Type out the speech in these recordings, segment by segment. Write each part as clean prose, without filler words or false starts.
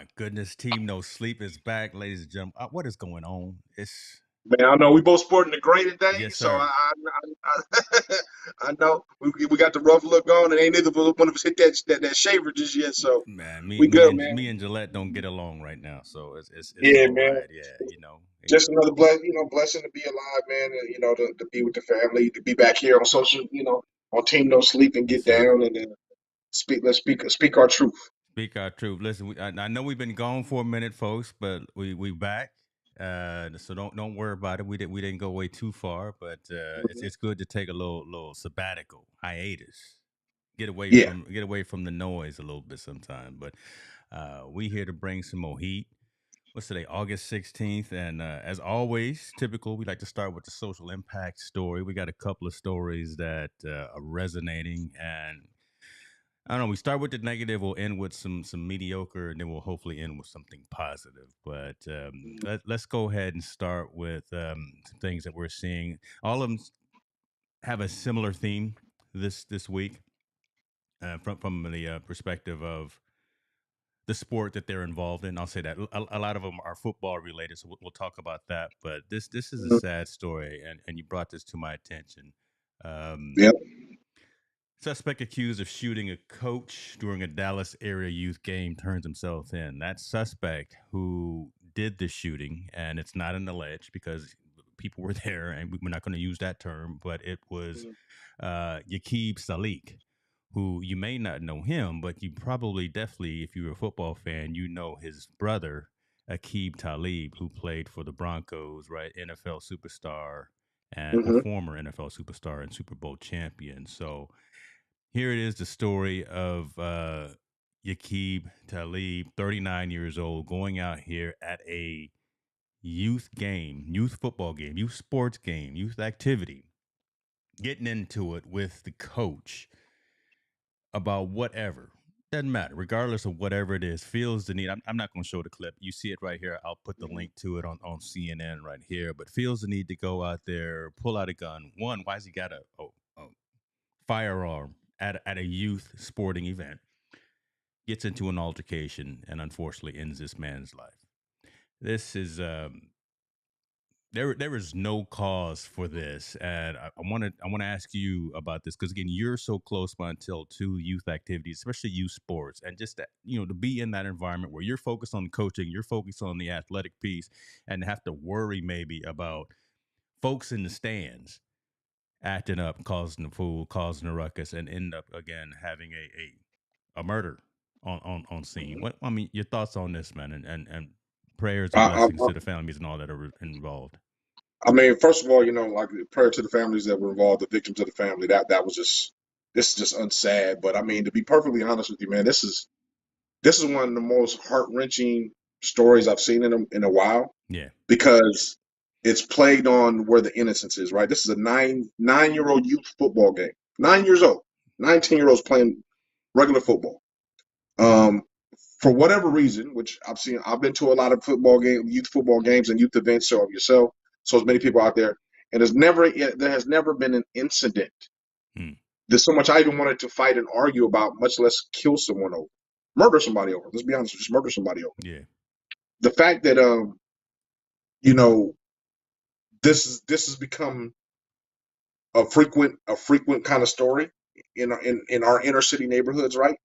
my goodness, Team No Sleep is back, ladies and gentlemen. What is going on? Man, I know we both sporting the gray today, Yes, so sir. I know we got the rough look on, and ain't neither one of us hit that shaver just yet. So Man, me we me good, and man. me and Gillette don't get along right now, so it's Yeah, all man. right. Yeah, Just another blessing to be alive, man. And, to be with the family, to be back here on social, on Team No Sleep and yes, get sir. down and then speak. Let's speak our truth. Speak our truth. Listen, I know we've been gone for a minute, folks, but we back. So don't worry about it. We didn't go way too far, but it's good to take a little sabbatical hiatus. Yeah. Get away from the noise a little bit sometime. But we here to bring some more heat. What's today? August 16th. And as always, typical, we like to start with the social impact story. We got a couple of stories that are resonating, and I don't know. We start with the negative. We'll end with some mediocre, and then we'll hopefully end with something positive. But let's go ahead and start with some things that we're seeing. All of them have a similar theme this week, from the perspective of the sport that they're involved in. I'll say that a lot of them are football related, so we'll talk about that. But this is a Mhm. sad story, and you brought this to my attention. Um, Yep. Suspect accused of shooting a coach during a Dallas area youth game turns himself in. That suspect who did the shooting, and it's not an alleged because people were there, and we're not going to use that term, but it was Yaqub Talib, who you may not know him, but you probably definitely, if you're a football fan, you know his brother, Yaqub Talib, who played for the Broncos, right? NFL superstar and or Hmm. former NFL superstar and Super Bowl champion. So here it is, the story of Yaqub Talib, 39 years old, going out here at a youth game, youth football game, youth sports game, youth activity, getting into it with the coach about whatever. Doesn't matter, regardless of whatever it is, feels the need. I'm not going to show the clip. You see it right here. I'll put the link to it on CNN right here. But feels the need to go out there, pull out a gun. One, why has he got a firearm at a youth sporting event? Gets into an altercation and unfortunately ends this man's life. This is there is no cause for this, and I want to ask you about this because again, you're so close by until to youth activities, especially youth sports, and just that to be in that environment where you're focused on coaching, you're focused on the athletic piece, and have to worry maybe about folks in the stands acting up, causing a fool, causing a ruckus, and end up again having a murder on scene. What I mean, your thoughts on this, man, and prayers and I, I, blessings to the families and all that are involved. I mean, first of all, like prayer to the families that were involved, the victims of the family. That was just this is just unsad. But I mean, to be perfectly honest with you, man, this is one of the most heart wrenching stories I've seen in a while Yeah. because it's plagued on where the innocence is. Right, this is a nine-year old youth football game. 9 years old, 19-year-olds playing regular football. Um, for whatever reason, which I've been to a lot of youth football games and youth events. So yourself, so as many people out there, and there has never been an incident. Hmm. There's so much I even wanted to fight and argue about, much less kill someone over, murder somebody over. Let's be honest, just murder somebody over. Yeah. The fact that you know, this has become a frequent kind of story in our inner city neighborhoods, right?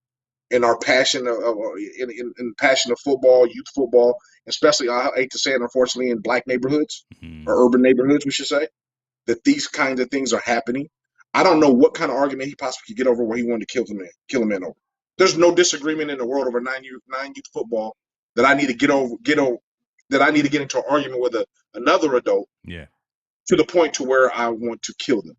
In our passion in passion of football, youth football, especially I hate to say it, unfortunately, in black neighborhoods Hmm. or urban neighborhoods, we should say that these kinds of things are happening. I don't know what kind of argument he possibly could get over where he wanted to kill a man over. There's no disagreement in the world over nine youth football that I need to get over, that I need to get into an argument with another adult Yeah. to the point to where I want to kill them.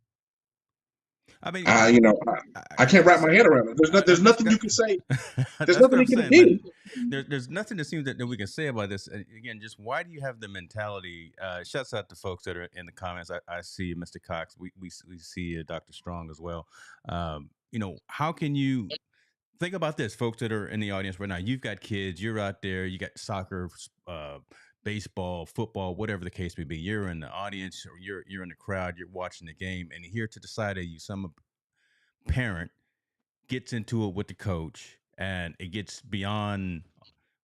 I mean, I, you know, I, I I can't wrap guess my head around it. I There's just nothing got. you can say. There's That's nothing what he I'm can saying, man. do. There's nothing that seems that we can say about this. And again, just why do you have the mentality? Shouts out to folks that are in the comments. I see Mr. Cox. We see Dr. Strong as well. How can you think about this, folks that are in the audience right now? You've got kids. You're out there. You got soccer, baseball, football, whatever the case may be. You're in the audience, or you're in the crowd. You're watching the game, and here to the side of you, some parent gets into it with the coach, and it gets beyond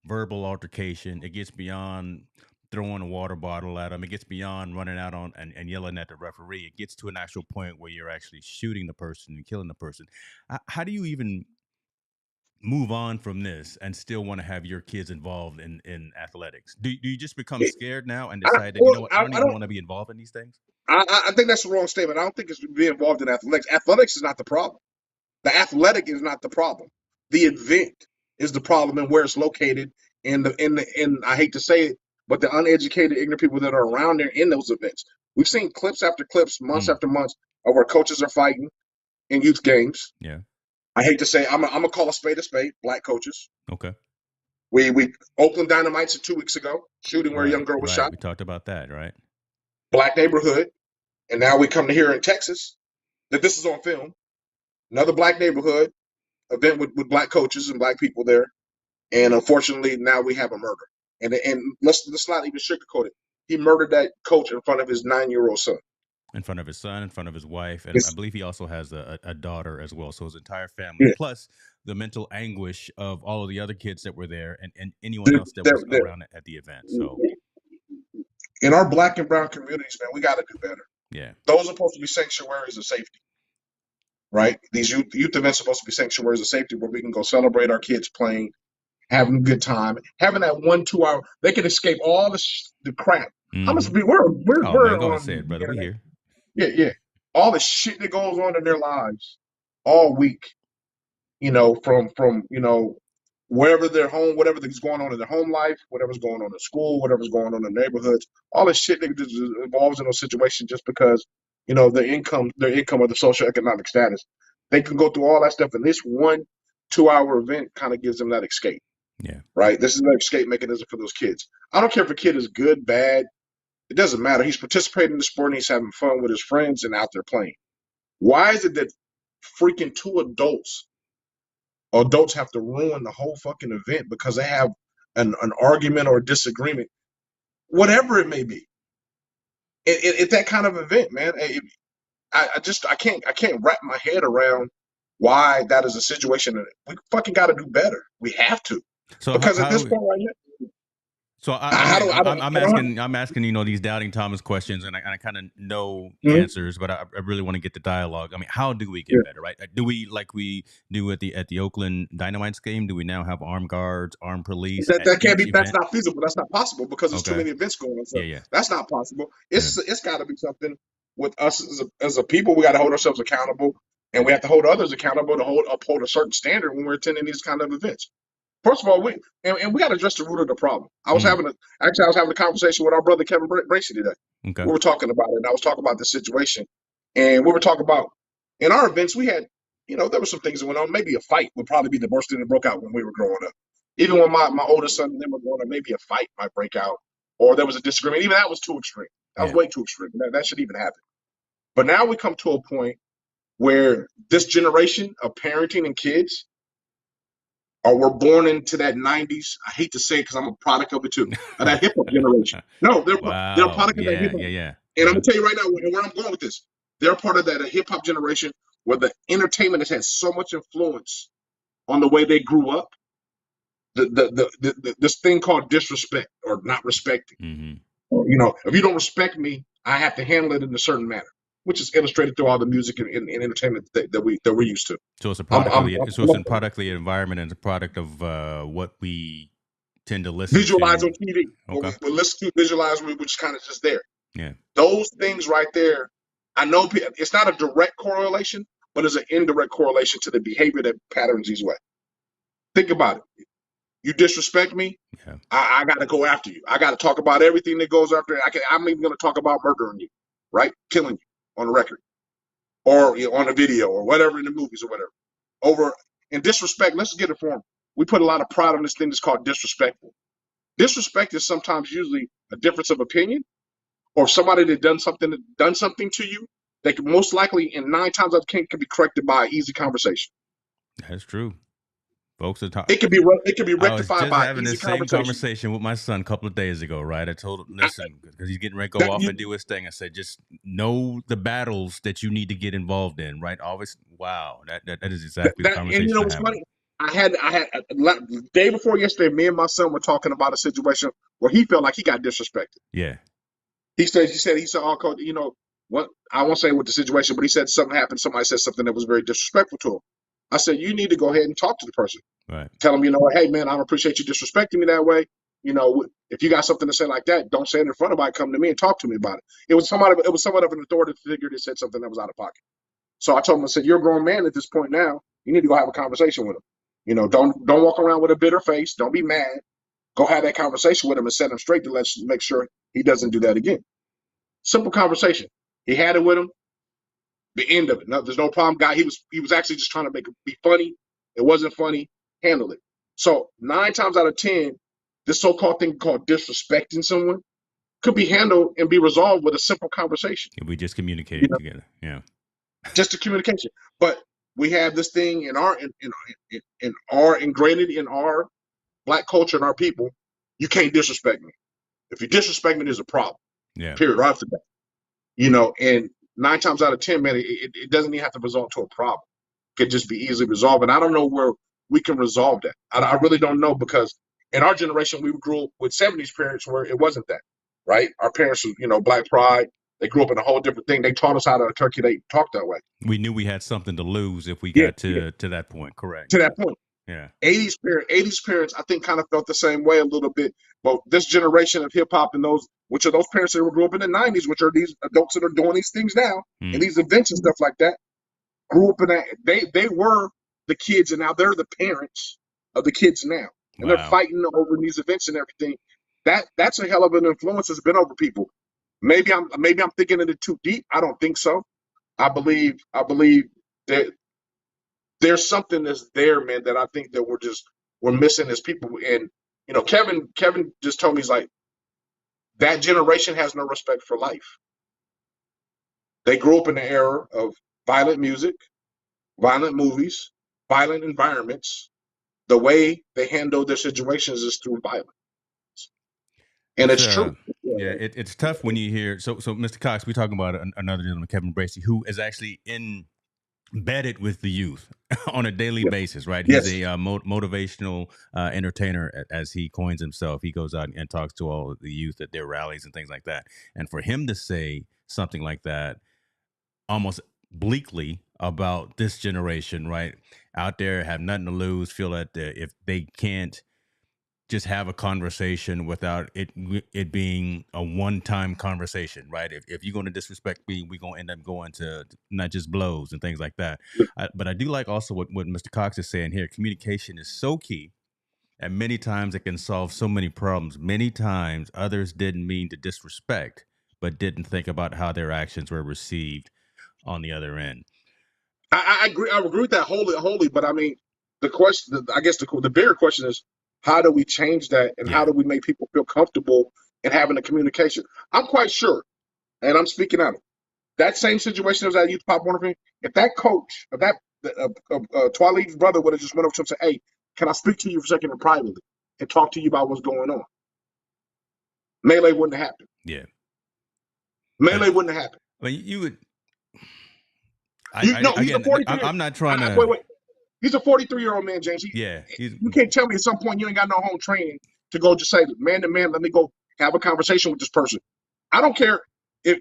verbal altercation. It gets beyond throwing a water bottle at them. It gets beyond running out on and yelling at the referee. It gets to an actual point where you're actually shooting the person and killing the person. How do you even move on from this and still want to have your kids involved in athletics? Do you just become scared now and decide that, you know what, I don't I even don't. want to be involved in these things? I think that's the wrong statement. I don't think it's to be involved in athletics. Athletics is not the problem. The athletic is not the problem. The event is the problem and where it's located. And I hate to say it, but the uneducated, ignorant people that are around there in those events. We've seen clips after clips, months after months, of where coaches are fighting in youth games. Yeah. I hate to say, I'm gonna call a spade, black coaches. Okay. We Oakland Dynamites 2 weeks ago, shooting where a young girl was Right. shot. We talked about that, right? Black neighborhood, and now we come to hear in Texas that this is on film. Another black neighborhood event with black coaches and black people there, and unfortunately now we have a murder. And let's not even sugarcoat it. He murdered that coach in front of his 9-year-old son. In front of his son, in front of his wife, and I It's, believe he also has a daughter as well. So his entire family, yeah, plus the mental anguish of all of the other kids that were there, and anyone they're, else that they're, was around at the event. So in our black and brown communities, man, we got to do better. yeah, Those are supposed to be sanctuaries of safety, right? These youth events are supposed to be sanctuaries of safety where we can go celebrate our kids playing, having a good time, having that 1-2 hour. They can escape all the crap. I'm mm-hmm. gonna be Oh man, we're go ahead and on say it, the brother. We internet. here. Yeah. All the shit that goes on in their lives all week, from wherever their home, whatever's going on in their home life, whatever's going on in school, whatever's going on in neighborhoods, all this shit that just involves in those situations just because their income or the socioeconomic status, they can go through all that stuff, and this 1-2 hour event kind of gives them that escape. Yeah, Right? This is an escape mechanism for those kids. I don't care if a kid is good, bad. It doesn't matter. He's participating in the sport and he's having fun with his friends and out there playing. Why is it that freaking two adults have to ruin the whole fucking event because they have an argument or a disagreement, whatever it may be? It's that kind of event, man. I can't wrap my head around why that is a situation that we fucking got to do better. We have to, so because at this how point right here, so I, I don't, I don't, I'm I don't. asking these doubting Thomas questions, and I kind of know Mhm. answers, but I really want to get the dialogue. I mean, how do we Yeah. get better, right? Do we, like we do at the Oakland Dynamites game? Do we now have armed guards, armed police That at that can't each be. That's event? not feasible. That's not possible because there's too Okay, many events going on. So yeah, that's not possible. yeah, It's got to be something with us as a people. We got to hold ourselves accountable, and we have to hold others accountable to uphold a certain standard when we're attending these kind of events. First of all, we got to address the root of the problem. I was mm, having a conversation with our brother Kevin Bracy today. okay, We were talking about it, and I was talking about the situation, and we were talking about in our events we had, there were some things that went on. Maybe a fight would probably be the worst thing that broke out when we were growing up. Even when my oldest son and them were growing up, maybe a fight might break out, or there was a disagreement. Even that was too extreme. That was yeah, way too extreme. That should even happen. But now we come to a point where this generation of parenting and kids were born into that 90s. I hate to say it because I'm a product of it too. Of that hip hop generation. No, they're a wow, product of that hip hop. yeah, And I'm uh-huh. gonna tell you right now where I'm going with this. They're part of that hip hop generation where the entertainment has had so much influence on the way they grew up. This thing called disrespect or not respecting. Mm-hmm. If you don't respect me, I have to handle it in a certain manner, which is illustrated through all the music and entertainment that we're used to. So it's a I'm, product of I'm, the so it's a I'm product of the environment, and it's a product of what we tend to listen visualize to. on TV. What Okay, we listen to, visualize, we're just kind of just there. yeah, Those things right there, I know it's not a direct correlation, but it's an indirect correlation to the behavior that patterns these way. Think about it. You disrespect me, yeah, I got to go after you. I got to talk about everything that goes after it. I'm even going to talk about murdering you, right? Killing you on the record or on a video or whatever in the movies or whatever. Over in disrespect, let's get it for them. We put a lot of pride on this thing that's called disrespectful. Disrespect is sometimes usually a difference of opinion, or if somebody that done something to you, they can most likely, in 9 times out of 10, can be corrected by easy conversation. that's true. Folks are talking. It can be I was rectified just by having the easy same conversation. conversation with my son a couple of days ago, right? I told him, I, listen, because he's getting ready to go that off you and do his thing. I said, just know the battles that you need to get involved in, right? Always, wow, that is that, exactly the that and you know conversation I'm what's having. funny? I had day before yesterday, me and my son were talking about a situation where he felt like he got disrespected. Yeah. He said, oh, coach, what, I won't say what the situation, but he said something happened. Somebody said something that was very disrespectful to him. I said, you need to go ahead and talk to the person. Right. Tell him, hey, man, I don't appreciate you disrespecting me that way. If you got something to say like that, don't say it in front of anybody. Come to me and talk to me about it. It was somewhat of an authoritative figure that said something that was out of pocket. So I told him, I said, you're a grown man at this point now. You need to go have a conversation with him. Don't walk around with a bitter face. Don't be mad. Go have that conversation with him and set him straight to make sure he doesn't do that again. Simple conversation. He had it with him. The end of it. No, there's no problem. Guy, he was actually just trying to make it be funny. It wasn't funny. Handle it. So 9 times out of 10, this so-called thing called disrespecting someone could be handled and be resolved with a simple conversation. If we just communicated together. Yeah. Just a communication. But we have this thing in our ingrained in our Black culture and our people. You can't disrespect me. If you disrespect me, there's a problem. Yeah. Period. Right after that. And 9 times out of 10, man, it doesn't even have to result to a problem. It could just be easily resolved. And I don't know where we can resolve that. I really don't know, because in our generation, we grew up with 70s parents where it wasn't that, right? Our parents, Black pride. They grew up in a whole different thing. They taught us how to articulate and talk that way. We knew we had something to lose if we got to that point. Correct. To that point. Yeah. 80s parents, I think, kind of felt the same way a little bit. But this generation of hip hop and which are those parents that grew up in the 90s, which are these adults that are doing these things now and these events and stuff like that, grew up in that. They were the kids, and now they're the parents of the kids now, and they're fighting over these events and everything. That's a hell of an influence that's been over people. Maybe I'm thinking of it too deep. I don't think so. I believe that there's something that's there, man, that I think that we're missing as people. And Kevin just told me, he's like, that generation has no respect for life. They grew up in the era of violent music, violent movies, violent environments. The way they handle their situations is through violence. And it's true. Yeah, it's tough when you hear. So Mr. Cox, we're talking about another gentleman, Kevin Bracey, who is actually embedded with the youth on a daily basis, right? He's a motivational entertainer, as he coins himself. He goes out and talks to all of the youth at their rallies and things like that. And for him to say something like that, almost bleakly about this generation, right, out there, have nothing to lose, feel that if they can't just have a conversation without it being a one-time conversation, right? If you're going to disrespect me, we're going to end up going to not just blows and things like that. But I do like also what Mr. Cox is saying here. Communication is so key, and many times it can solve so many problems. Many times others didn't mean to disrespect, but didn't think about how their actions were received on the other end. I agree. I agree with that wholly. But I mean, the question, I guess the bigger question is, how do we change that, and how do we make people feel comfortable in having a communication? I'm quite sure, and I'm speaking out of that same situation as that youth pop Warner thing. If that coach, if that Talib's brother would have just went up to him and said, "Hey, can I speak to you for a second privately and talk to you about what's going on?" Melee wouldn't have happened. Yeah, melee wouldn't have happened. Well, you would. I'm not trying to. Wait. He's a 43-year-old man, James. You can't tell me at some point you ain't got no home training to go just say, man to man, let me go have a conversation with this person. I don't care if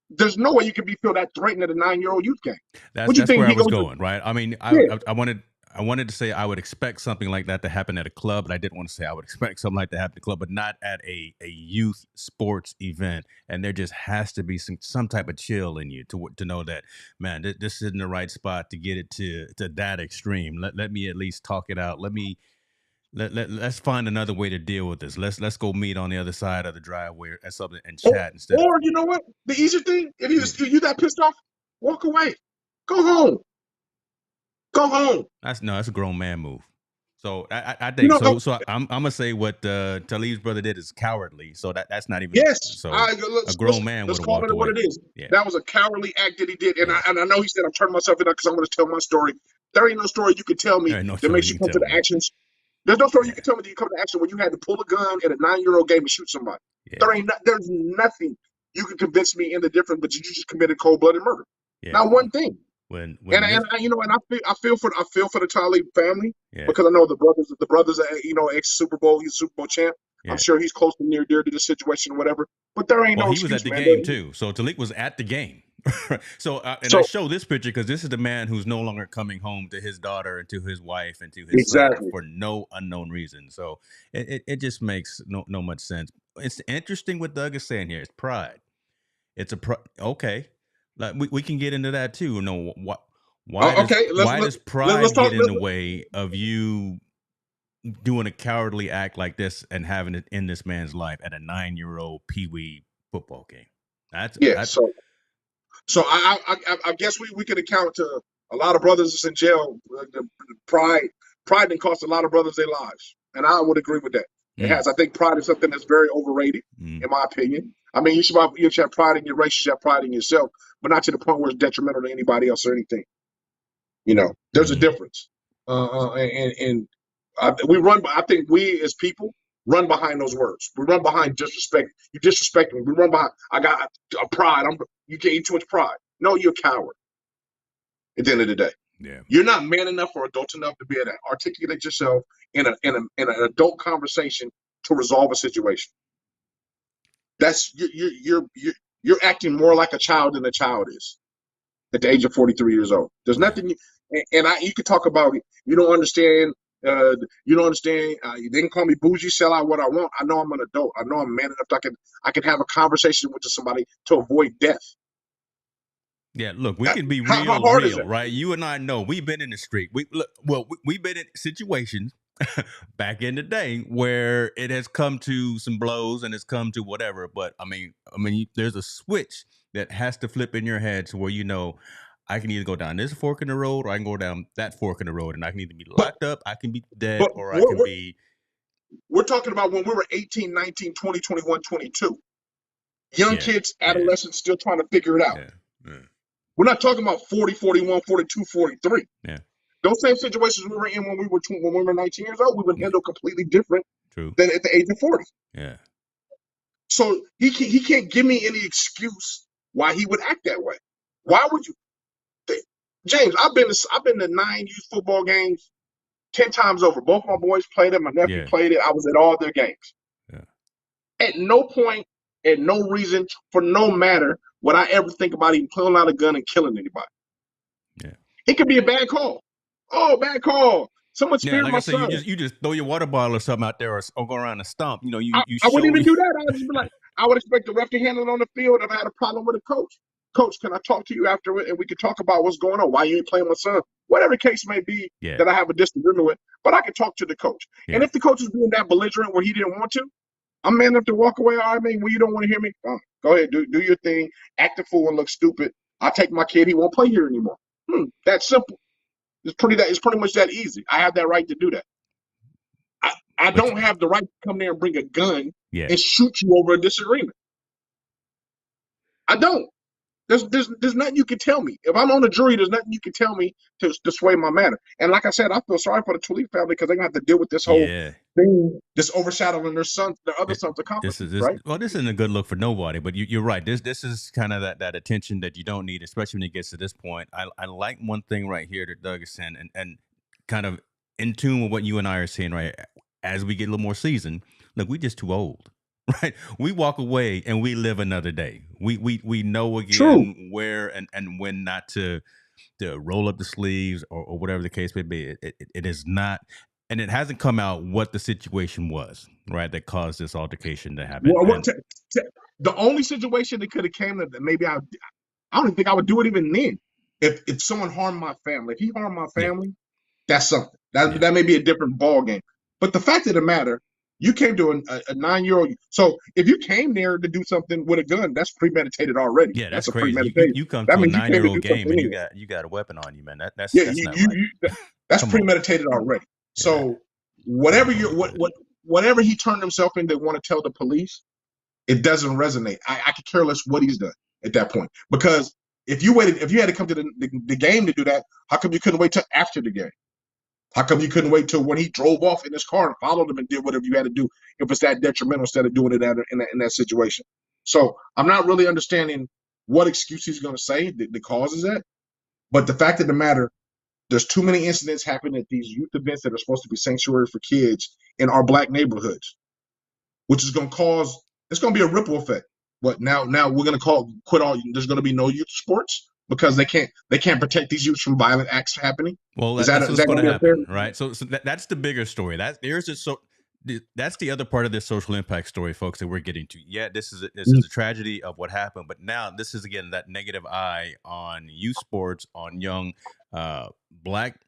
there's no way you can feel that threatened at a 9-year-old youth game. That's where I was going, right? I mean, I wanted to say I would expect something like that to happen at a club, but I didn't want to say I would expect something like that to happen at a club, but not at a youth sports event. And there just has to be some type of chill in you to know that, man, this isn't the right spot to get it to that extreme. Let me at least talk it out. Let's find another way to deal with this. Let's go meet on the other side of the driveway or something and chat instead. Or you know what? The easier thing, if you that pissed off, walk away. Go home. Go home. That's a grown man move. So I think so. So I'm gonna say what Talib's brother did is cowardly. So that's not even a grown man would have walked away. What it is. Yeah. That was a cowardly act that he did, and I know he said I'm turning myself in because I'm going to tell my story. There ain't no story you can tell me that makes you come to the actions. There's no story you can tell me that you come to action when you had to pull a gun at a 9-year-old game and shoot somebody. Yeah. There's nothing you can convince me in the difference, but you just committed cold-blooded murder. Yeah. Not one thing. when And this, and I feel for the Talib family yeah, because I know the brothers are, ex Super Bowl, he's Super Bowl champ. I'm yeah. sure he's close to near dear to the situation, or whatever. But there ain't Well, no he was at excuse, the man. game too. So Talik was at the game. So, and I So show this picture because this is the man who's no longer coming home to his daughter and to his wife and to his son exactly. for no unknown reason. So it just makes no much sense. It's interesting what Doug is saying here. It's pride. It's okay. Like we can get into that too. No, what? Okay, Why does let's pride talk. get in the way of you doing a cowardly act like this and having it in this man's life at a 9-year-old peewee football game? Yeah. That's So I guess we could account to a lot of brothers that's in jail. The pride didn't cost a lot of brothers their lives, and I would agree with that. It has. I think pride is something that's very overrated, in my opinion. I mean, you should have pride in your race, you should have pride in yourself, but not to the point where it's detrimental to anybody else or anything. There's a difference, and we run. I think we as people run behind those words. We run behind disrespect. You disrespect me. We run behind. I got a pride. You can't eat too much pride. No, you're a coward. At the end of the day, yeah. you're not man enough or adult enough to be able to articulate yourself in an adult conversation to resolve a situation. That's you're acting more like a child than a child is at the age of 43 years old. There's nothing, you could talk about. You don't understand. You don't understand. You didn't call me bougie. Sell out what I want. I know I'm an adult. I know I'm man enough that I can have a conversation with somebody to avoid death. Yeah, look, we can be How hard is real, that? right? You and I know we've been in the street. We've been in situations back in the day where it has come to some blows and it's come to whatever. But I mean, there's a switch that has to flip in your head to where I can either go down this fork in the road or I can go down that fork in the road, and I can either be locked up, I can be dead, But or I can be. we're talking about when we were 18, 19, 20, 21, 22. Young kids, adolescents, still trying to figure it out. Yeah. We're not talking about 40, 41, 42, 43. Yeah. Those same situations we were in when we were 19 years old, we would handle completely different True. than at the age of 40. Yeah. So he can't give me any excuse why he would act that way. Why would you, James? I've been to 9 youth football games 10 times over. Both my boys played it. My nephew played it. I was at all their games. Yeah. At no point, at no reason, for no matter, would I ever think about even pulling out a gun and killing anybody. Yeah. It could be a bad call. Oh, bad call. Someone speared like my I said, son. you just throw your water bottle or something out there or go around and stomp. You I wouldn't even do that. I would just be like, I would expect the ref to handle it on the field if I had a problem with a coach. Coach, can I talk to you after it and we can talk about what's going on? Why you ain't playing my son? Whatever the case may be that I have a disagreement with, but I can talk to the coach. Yeah. And if the coach is being that belligerent where he didn't want to, I'm man enough to walk away. All right, man, well, you don't want to hear me? Go ahead, do your thing, act a fool and look stupid. I'll take my kid. He won't play here anymore. That's simple. It's pretty much that easy. I have that right to do that. I don't have the right to come there and bring a gun and shoot you over a disagreement. I don't. There's nothing you can tell me. If I'm on the jury, there's nothing you can tell me to sway my matter. And like I said, I feel sorry for the Talib family because they're going to have to deal with this whole thing, this overshadowing their other sons' accomplishments. Right? Well, this isn't a good look for nobody, but you're right. This is kind of that attention that you don't need, especially when it gets to this point. I like one thing right here that Doug is saying, and kind of in tune with what you and I are saying, right? As we get a little more seasoned, look, we just too old. Right, we walk away and we live another day. We know again where and when not to roll up the sleeves or whatever the case may be. It is not, and it hasn't come out what the situation was, right, that caused this altercation to happen. Well, the only situation that could have came that maybe I don't even think I would do it even then. If someone harmed my family, if he harmed my family, that's something. That may be a different ball game. But the fact of the matter, you came to a 9-year-old. So if you came there to do something with a gun, that's premeditated already. Yeah, that's a crazy. Premeditated. You come to a 9-year-old game and you got a weapon on you, man. That's not right. That's premeditated already. Yeah. So whatever whatever he turned himself in, they want to tell the police, it doesn't resonate. I could care less what he's done at that point. Because if you had to come to the game to do that, how come you couldn't wait till after the game? How come you couldn't wait till when he drove off in his car and followed him and did whatever you had to do if it's that detrimental instead of doing it in that situation? So I'm not really understanding what excuse he's going to say that causes that. But the fact of the matter, there's too many incidents happening at these youth events that are supposed to be sanctuary for kids in our black neighborhoods, which is going to cause, it's going to be a ripple effect. But now we're going to quit all. There's going to be no youth sports because they can't protect these youths from violent acts happening. Well, Is that's what's that going going to to be a fair? happen, right? So that's the bigger story. That's the other part of this social impact story, folks, that we're getting to. Yeah, this is a tragedy of what happened, but now this is again that negative eye on youth sports, on young black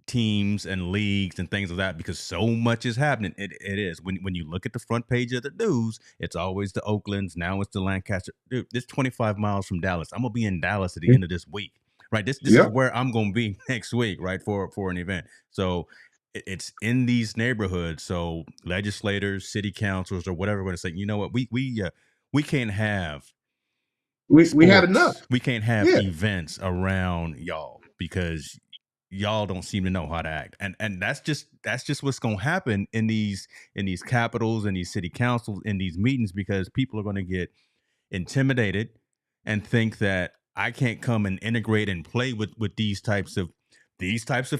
teams and leagues and things like that, because so much is happening. It is when you look at the front page of the news, it's always the Oaklands. Now it's the Lancaster. Dude, this 25 miles from Dallas. I'm gonna be in Dallas at the end of this week, right? This is where I'm gonna be next week, right, for an event. So it's in these neighborhoods. So legislators, city councils, or whatever, going to say, you know what, we can't have we had enough. We can't have events around y'all because y'all don't seem to know how to act, and that's just what's going to happen in these capitals and these city councils, in these meetings, because people are going to get intimidated and think that I can't come and integrate and play with these types of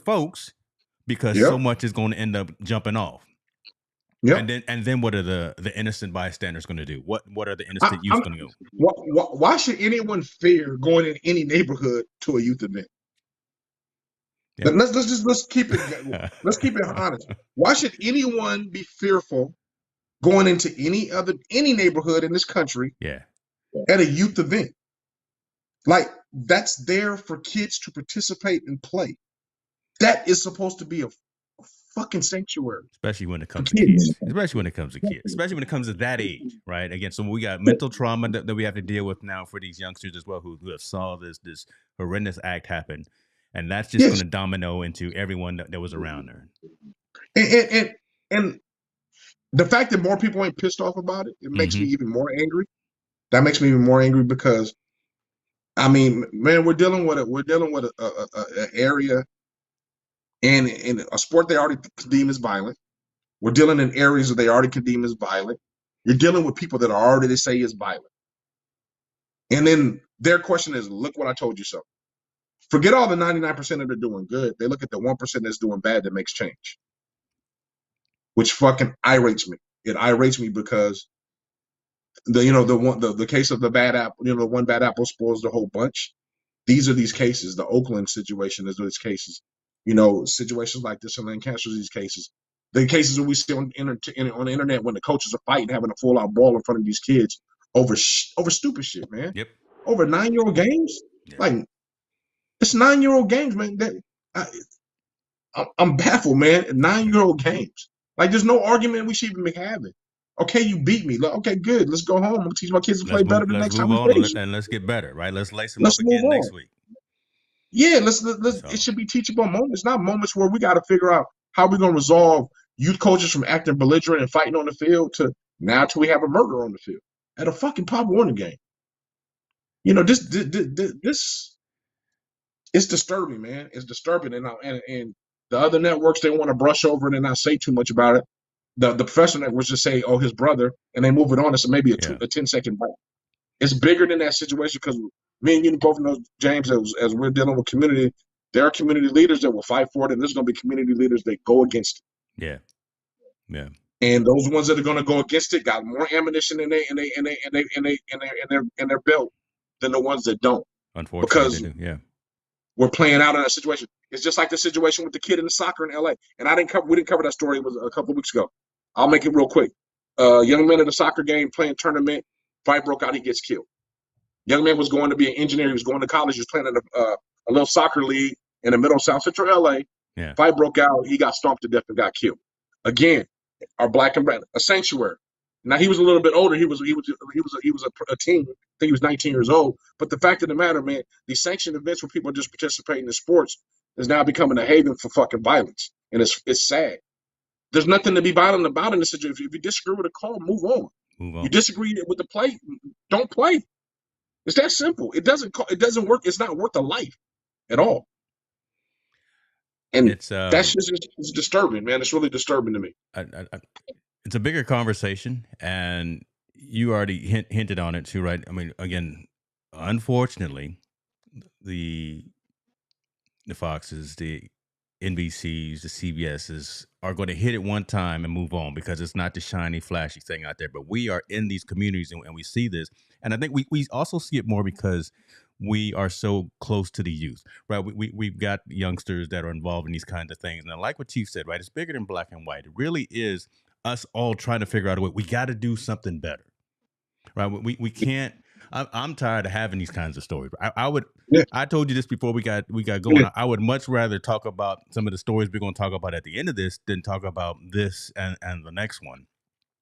folks because so much is going to end up jumping off. And then what are the innocent bystanders going to do? What are the innocent youth going to go? Why should anyone fear going in any neighborhood to a youth event? Yeah. Let's keep it honest. Why should anyone be fearful going into any neighborhood in this country? Yeah. At a youth event, like that's there for kids to participate and play. That is supposed to be a fucking sanctuary, especially when it comes to kids. Especially when it comes to that age, right? Again, so we got mental trauma that we have to deal with now for these youngsters as well, who have saw this horrendous act happen, and that's just going to domino into everyone that was around her. And the fact that more people ain't pissed off about it, it makes me even more angry. That makes me even more angry because, I mean, man, we're dealing with an area and in a sport they already condemn as violent. We're dealing in areas that they already condemn as violent. You're dealing with people that are already they say is violent. And then their question is, look what I told you so. Forget all the 99% that are doing good. They look at the 1% that's doing bad that makes change. Which fucking irates me. It irates me because the case of the bad apple, the one bad apple spoils the whole bunch. These are these cases. The Oakland situation is those cases. Situations like this in Lancaster, these cases. The cases that we see on the internet when the coaches are fighting, having a full-out brawl in front of these kids over stupid shit, man. Yep. Over 9-year-old games. Yeah. Like, it's 9-year-old games, man. I'm baffled, man. 9-year-old games. Like, there's no argument we should even be having. Okay, you beat me. Okay, good. Let's go home. I'm gonna teach my kids to play better the next time we face. And let's get better, right? Let's lace them up again next week. Yeah, let's it should be teachable moments, not moments where we got to figure out how we're gonna resolve youth coaches from acting belligerent and fighting on the field to now till we have a murder on the field at a fucking Pop Warner game. This it's disturbing, man. It's disturbing, and the other networks, they want to brush over it and not say too much about it. The professional networks just say, "Oh, his brother," and they move it on. It's maybe a 10-second bite. It's bigger than that situation because me and you both know, James, as we're dealing with community, there are community leaders that will fight for it, and there's going to be community leaders that go against it. Yeah. And those ones that are going to go against it got more ammunition in their belt than the ones that don't. Unfortunately, they do. Yeah. We're playing out in that situation. It's just like the situation with the kid in the soccer in LA. And we didn't cover that story. It was a couple of weeks ago. I'll make it real quick. Young man at a soccer game playing tournament, fight broke out, he gets killed. Young man was going to be an engineer. He was going to college. He was playing in a little soccer league in the middle of South Central LA. Yeah. Fight broke out. He got stomped to death and got killed. Again, our black and brown, a sanctuary. Now he was a little bit older. He was a teen. I think he was 19 years old. But the fact of the matter, man, these sanctioned events where people are just participating in sports is now becoming a haven for fucking violence, and it's sad. There's nothing to be violent about in this situation. If you disagree with a call, move on. You disagree with the play, don't play. It's that simple. It doesn't work. It's not worth a life at all. And that's just it's disturbing, man. It's really disturbing to me. It's a bigger conversation, and you already hinted on it too, right? I mean, again, unfortunately, the the Foxes, the NBCs, the CBSs are going to hit it one time and move on because it's not the shiny, flashy thing out there. But we are in these communities and we see this. And I think we also see it more because we are so close to the youth, right? We've got youngsters that are involved in these kinds of things. And I like what Chief said, right? It's bigger than black and white. It really is us all trying to figure out a way. We got to do something better, right? We can't. I'm tired of having these kinds of stories. I would. Yeah, I told you this before we got yeah. going. I would much rather talk about some of the stories we're going to talk about at the end of this than talk about this and the next one,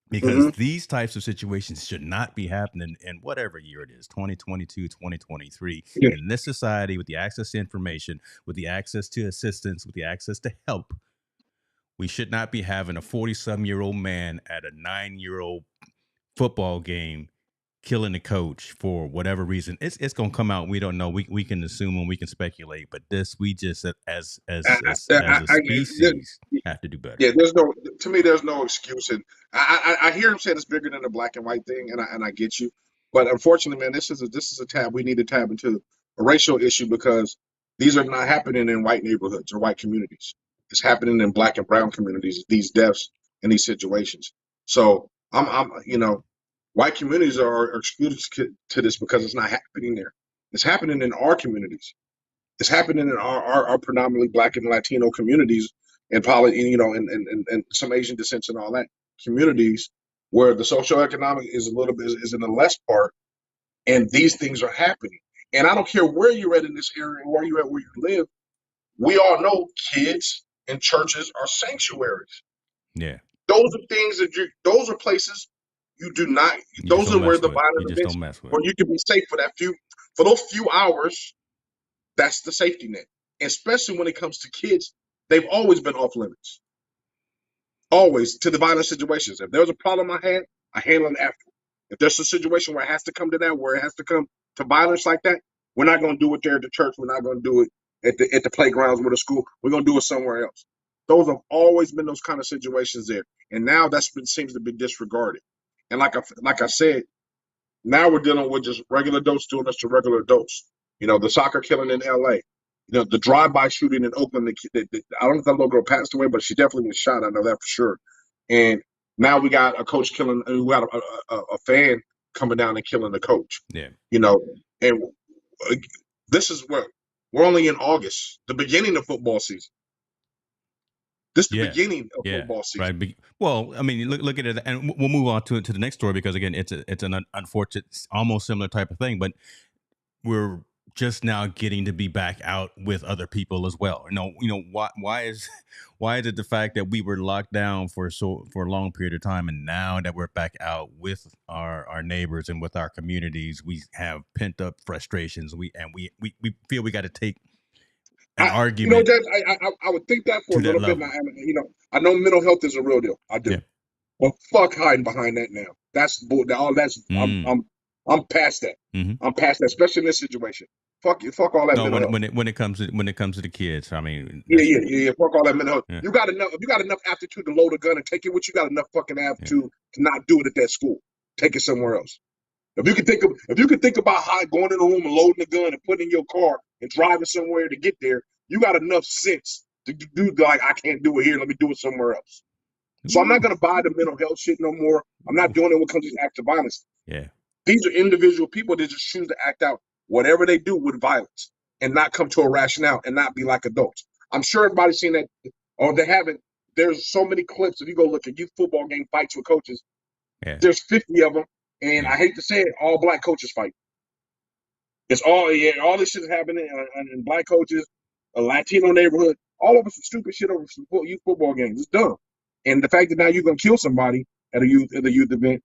because Hmm. these types of situations should not be happening in whatever year it is, 2022, 2023, Yeah. in this society, with the access to information, with the access to assistance, with the access to help. We should not be having a 40-some-year-old man at a 9-year-old football game killing the coach for whatever reason. It's gonna come out. We don't know. We can assume and we can speculate, but this we just as a There- species have to do better. yeah, there's no, to me, there's no excuse. And I hear him saying it's bigger than the black and white thing, and I get you. But unfortunately, man, this is a tab we need to tab into, a racial issue, because these are not happening in white neighborhoods or white communities. It's happening in black and brown communities, these deaths and these situations. So white communities are excluded to this because it's not happening there. It's happening in our communities. It's happening in our predominantly black and Latino communities, and probably, and some Asian descents and all that communities, where the socioeconomic is a little bit is in the less part, and these things are happening. And I don't care where you're at in this area, where you at, where you live. We all know kids and churches are sanctuaries. Yeah, Those are things that those are places you do not. you just Those don't are where mess the with. violent You just events, don't mess with. where you can be safe for those few hours. That's the safety net. Especially when it comes to kids, they've always been off limits. Always, to the violent situations. If there's a problem I handle it after. If there's a situation where it has to come to that, where it has to come to violence like that, we're not going to do it there at the church. We're not going to do it at the playgrounds with the school. We're going to do it somewhere else. Those have always been those kind of situations there, and now seems to be disregarded. And like I said, now we're dealing with just regular adults doing this to regular adults. The soccer killing in L.A. The drive-by shooting in Oakland. I don't know if that little girl passed away, but she definitely was shot. I know that for sure. And now we got a coach killing. We got a fan coming down and killing the coach. Yeah, And this is what we're only in August, the beginning of football season. This is the yeah, beginning of yeah. football season. Right. Well, I mean, look at it, and we'll move on to the next story because again, it's an unfortunate, almost similar type of thing, but we're just now getting to be back out with other people as well. Why is why is it the fact that we were locked down for a long period of time, and now that we're back out with our neighbors and with our communities, we have pent up frustrations. We feel we got to take an argument Judge, I would think that for to a that little bit. level. I know mental health is a real deal. I do. Yeah. Well, fuck hiding behind that now. That's all. That's Mm. I'm past that. Hmm. I'm past that, especially in this situation. Fuck all that No, mental health. when it comes to the kids, I mean, Yeah, that's yeah, yeah, yeah. Fuck all that mental health. yeah, You got enough. If you got enough aptitude to load a gun and take it with you, got enough fucking yeah. aptitude to not do it at that school. Take it somewhere else. If you can think about how going in a room and loading a gun and putting in your car and driving somewhere to get there, you got enough sense to do, like, I can't do it here. Let me do it somewhere else. So I'm not Ooh. gonna buy the mental health shit no more. I'm not doing it when it comes to acts of violence. Yeah. These are individual people that just choose to act out whatever they do with violence and not come to a rationale and not be like adults. I'm sure everybody's seen that, or they haven't. There's so many clips. If you go look at youth football game fights with coaches, Yeah. there's 50 of them, and Yeah. I hate to say it, all black coaches fight. It's all this shit is happening in black coaches, a Latino neighborhood, all over some stupid shit over some youth football games. It's dumb. And the fact that now you're gonna kill somebody at a youth event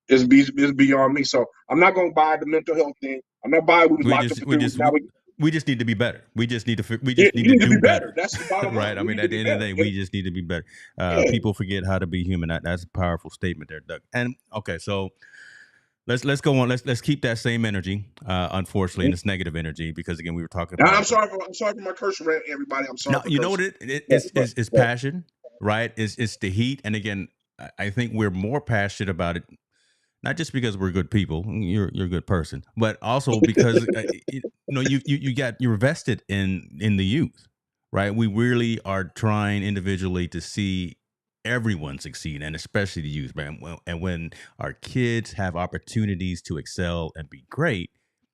is beyond me. So I'm not gonna buy the mental health thing. I'm not buying we was We locked up just for we 3 weeks. just Now we just need to be better. We just need to you need to do be better. better. That's the bottom line. Right. I We mean, need to at the be end of the better. day, we just need to be better. Yeah. People forget how to be human. That's a powerful statement there, Doug. And okay, so let's go on. Let's keep that same energy. Unfortunately, and it's negative energy because again, we were talking Now, about. I'm sorry for my curse rant, everybody. I'm sorry Now for you know what cursing. it's passion, right? It's the heat, and again, I think we're more passionate about it. Not just because we're good people, you're a good person, but also because you're vested in the youth, right? We really are trying individually to see everyone succeed, and especially the youth, man. And when our kids have opportunities to excel and be great,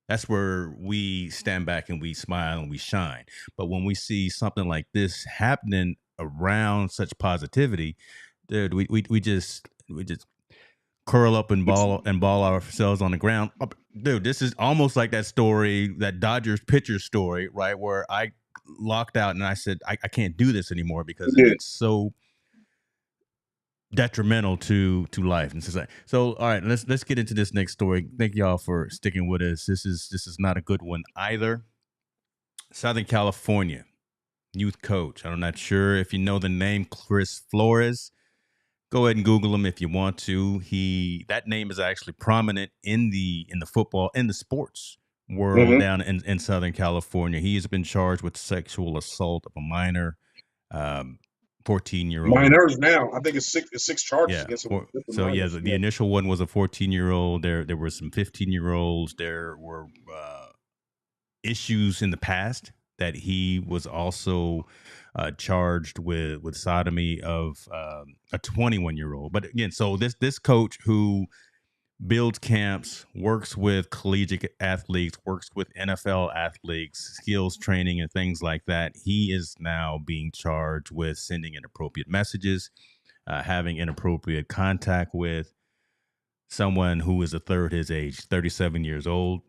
that's where we stand back and we smile and we shine. But when we see something like this happening around such positivity, dude, we just curl up and ball ourselves on the ground. Dude, this is almost like that story, that Dodgers pitcher story, right? Where I locked out and I said, I can't do this anymore because did. it's so detrimental to life and society. So, all right, let's get into this next story. Thank y'all for sticking with us. This is not a good one either. Southern California youth coach. I'm not sure if you know the name Chris Flores. Go ahead and Google him if you want to. That name is actually prominent in the football in the sports world Mm-hmm. down in Southern California. He has been charged with sexual assault of a minor, 14-year-old. Minors now. I think it's six charges Yeah. against him. Just the So yeah, minors. the Yeah. initial one was a 14-year-old. There were some 15-year-olds. There were issues in the past that he was also charged with sodomy of a 21-year-old. But again, so this coach who builds camps, works with collegiate athletes, works with NFL athletes, skills training and things like that, he is now being charged with sending inappropriate messages, having inappropriate contact with someone who is a third his age, 37 years old.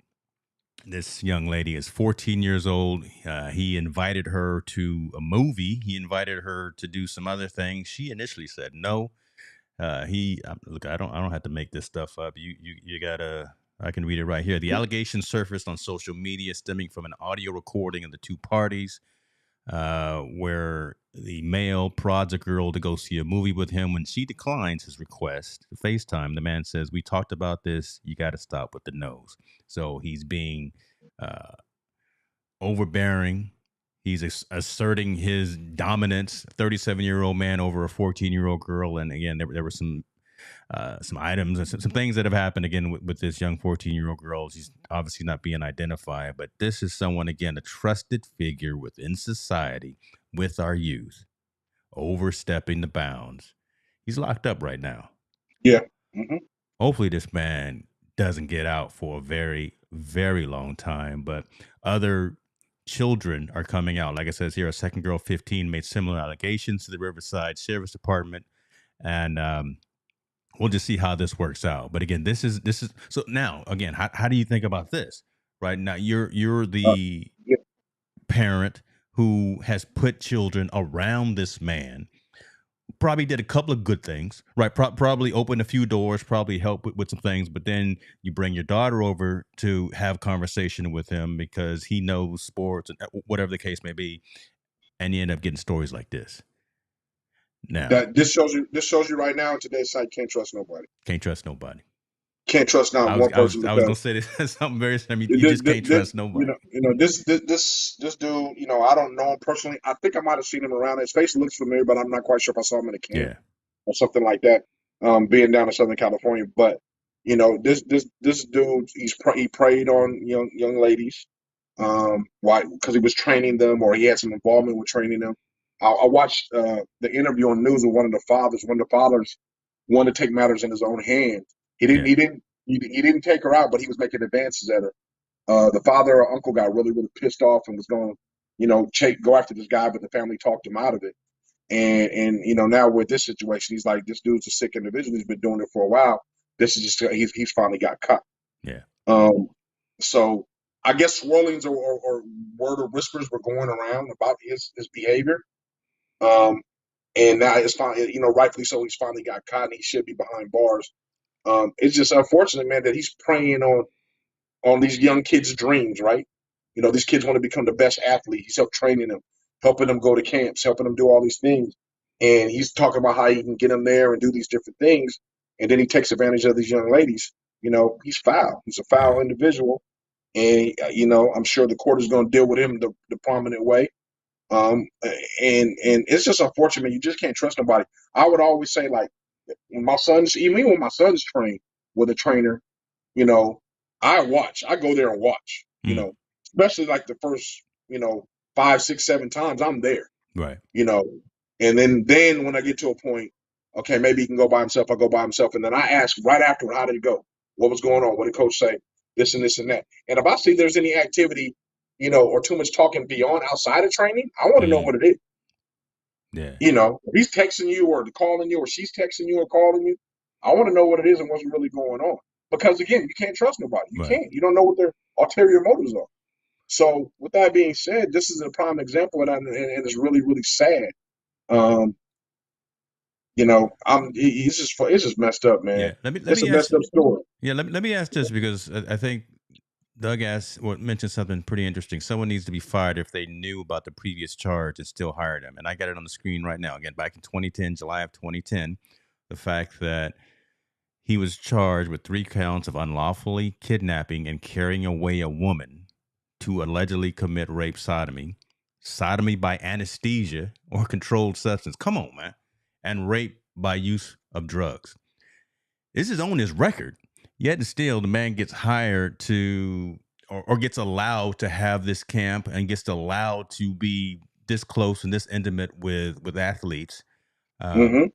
This young lady is 14 years old. He invited her to a movie. He invited her to do some other things. She initially said no. He look. I don't have to make this stuff up. You gotta. I can read it right here. The allegations surfaced on social media, stemming from an audio recording of the two parties, where the male prods a girl to go see a movie with him. When she declines his request to FaceTime, the man says, "We talked about this. You got to stop with the nose." So he's being uh, overbearing. He's asserting his dominance. 37-year-old man over a 14-year-old girl, and again, there were some items and some things that have happened again with this young 14-year-old girl. She's obviously not being identified, but this is someone, again, a trusted figure within society with our youth, overstepping the bounds. He's locked up right now. Yeah. Mm-hmm. Hopefully this man doesn't get out for a very, very long time, but other children are coming out. Like it says here, a second girl, 15, made similar allegations to the Riverside Sheriff's Department. And we'll just see how this works out. But again, this is so now again, how do you think about this? Right now, you're the Yeah. parent who has put children around this man. Probably did a couple of good things, right? Probably opened a few doors, probably helped with some things, but then you bring your daughter over to have conversation with him because he knows sports and whatever the case may be, and you end up getting stories like this. Now, That this shows you right now in today's site, can't trust nobody. can't trust nobody. Can't trust not I was one I was person I was because gonna say this something very similar. You this, just this, can't this trust you nobody. know you know this dude, I don't know him personally. I think I might have seen him around. His face looks familiar, but I'm not quite sure if I saw him in a camp Yeah, or something like that. Being down in Southern California, but this dude, he preyed on young ladies. Why? Because he was training them, or he had some involvement with training them. I watched the interview on news with one of the fathers. One of the fathers wanted to take matters in his own hand. He didn't. yeah, He didn't. He didn't take her out, but he was making advances at her. The father or uncle got really, really pissed off and was going, go after this guy, but the family talked him out of it. And now with this situation, he's like, this dude's a sick individual. He's been doing it for a while. This is just he's finally got caught. yeah, Um, so I guess swirlings or word or whispers were going around about his behavior. Um, and now it's finally, rightfully so, he's finally got caught and he should be behind bars. It's just unfortunate, man, that he's preying on these young kids' dreams, right? These kids want to become the best athlete. He's helped training them, helping them go to camps, helping them do all these things. And he's talking about how he can get them there and do these different things. And then he takes advantage of these young ladies. He's foul. He's a yeah. foul individual. And, I'm sure the court is going to deal with him the prominent way. And it's just unfortunate. You just can't trust nobody. I would always say, like, even when my sons train with a trainer, you know, I watch. I go there and watch. Mm. especially like the first, 5, 6, 7 times I'm there, Right. you know, and then when I get to a point, okay, maybe he can go by himself. I go by himself, and then I ask right afterward, how did it go? What was going on? What did coach say? This and this and that. And if I see there's any activity, or too much talking beyond outside of training, I want to know Mm. what it is. Yeah. If he's texting you or calling you or she's texting you or calling you, I want to know what it is and what's really going on. Because again, you can't trust nobody. You Right. can't. You don't know what their ulterior motives are. So with that being said, this is a prime example of that, and it's really, really sad. Um, it's just messed up, man. Yeah. Let It's a me ask. messed up story. Yeah. Let me ask this because I think Doug asked mentioned something pretty interesting. Someone needs to be fired if they knew about the previous charge and still hired him. And I got it on the screen right now. Again, back in 2010, July of 2010, the fact that he was charged with 3 counts of unlawfully kidnapping and carrying away a woman to allegedly commit rape, sodomy by anesthesia or controlled substance. Come on, man. And rape by use of drugs. This is on his record. Yet and still, the man gets hired to, or gets allowed to have this camp and gets allowed to be this close and this intimate with athletes. Mm-hmm.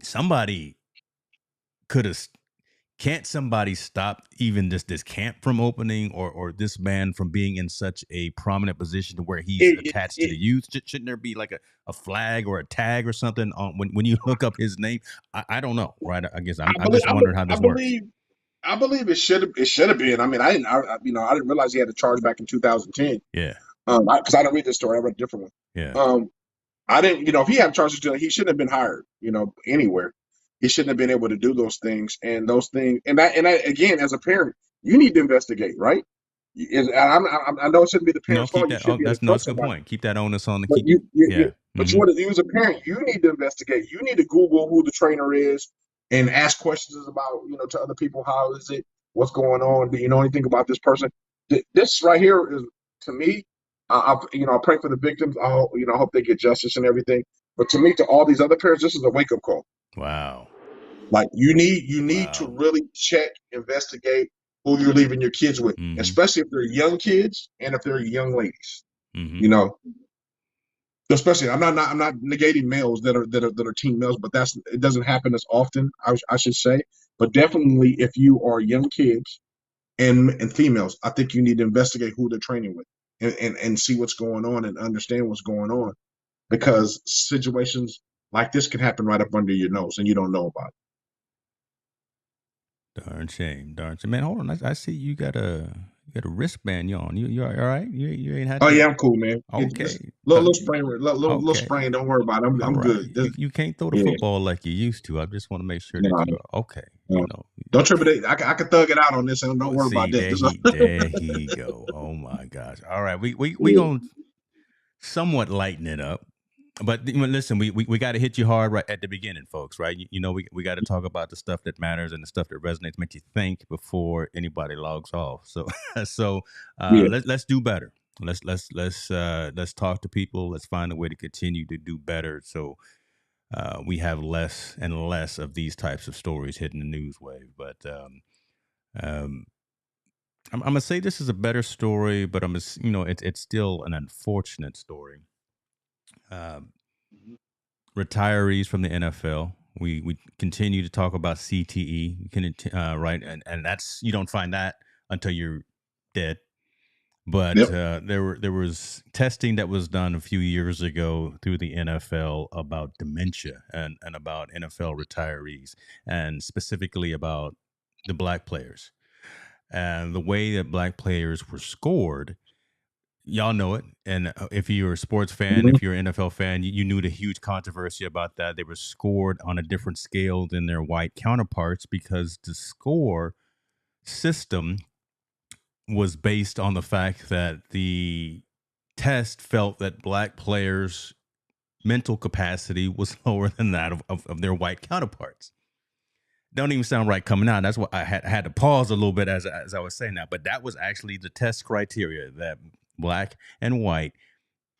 Somebody could have. Can't somebody stop even this camp from opening, or this man from being in such a prominent position to where he's It, it, attached to the it, youth? Shouldn't there be like a flag or a tag or something on when you look up his name? I don't know, right? I guess I I'm believe, just wondering how I this works. believe, I believe it should have been. I mean, I didn't realize he had a charge back in 2010. Yeah, Because I didn't read this story. I read a different yeah. one. I didn't, if he had charges, he shouldn't have been hired, anywhere. He shouldn't have been able to do those things and those things. And that again, as a parent, you need to investigate, right? I know it shouldn't be the No, parent's keep fault. You that. should Oh, be able that's to no, that's trust a good somebody. point. Keep that onus on the But keep. you Yeah. but Mm-hmm. you as a parent, you need to investigate. You need to Google who the trainer is and ask questions about, to other people. How is it? What's going on? Do you know anything about this person? This right here is, to me, I pray for the victims. I hope they get justice and everything. But to me, to all these other parents, this is a wake up call. Wow. Like you need to Wow. really check, investigate who you're leaving your kids with, Mm-hmm. especially if they're young kids and if they're young ladies. Mm-hmm. You know, especially I'm not negating males that are teen males, but it doesn't happen as often. I should say, but definitely if you are young kids and females, I think you need to investigate who they're training with and see what's going on and understand what's going on, because situations like this can happen right up under your nose and you don't know about it. Darn shame. Darn shame. Man, hold on. I see you got a wristband you on. You all right? You ain't had Oh to. yeah, I'm cool, man. Just Okay. little sprain, little Okay. sprain. Don't worry about it. I'm All I'm right. good. You can't throw the Yeah, football like you used to. I just want to make sure that no, you are okay. no. Don't trip it. I can thug it out on this, and don't Oh, worry about see, that. there he go. Oh my gosh. All right. We Yeah, gonna somewhat lighten it up. But listen, we got to hit you hard right at the beginning, folks. Right? We got to talk about the stuff that matters and the stuff that resonates, makes you think before anybody logs off. So so yeah. let's do better. Let's talk to people. Let's find a way to continue to do better. So we have less and less of these types of stories hitting the news wave. But um, I'm gonna say this is a better story, but it's still an unfortunate story. Um, Retirees from the NFL. We continue to talk about CTE. You can right, and that's you don't find that until you're dead. But Yep. there was testing that was done a few years ago through the NFL about dementia and about NFL retirees, and specifically about the black players and the way that black players were scored. Y'all know it. And if you're a sports fan, Mhm. if you're an NFL fan, you knew the huge controversy about that. They were scored on a different scale than their white counterparts because the score system was based on the fact that the test felt that black players' mental capacity was lower than that of their white counterparts. Don't even sound right coming out. That's why I had to pause a little bit as I was saying that. But that was actually the test criteria that black and white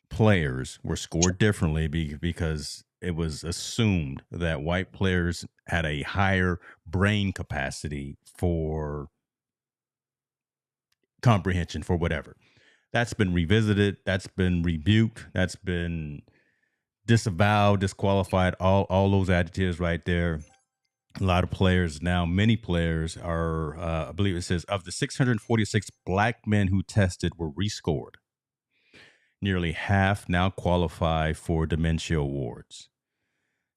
players were scored differently because it was assumed that white players had a higher brain capacity for comprehension for whatever. That's been revisited. That's been rebuked. That's been disavowed, disqualified. All those adjectives right there. A lot of players now, many players are, I believe it says, of the 646 black men who tested were rescored. Nearly half now qualify for dementia awards.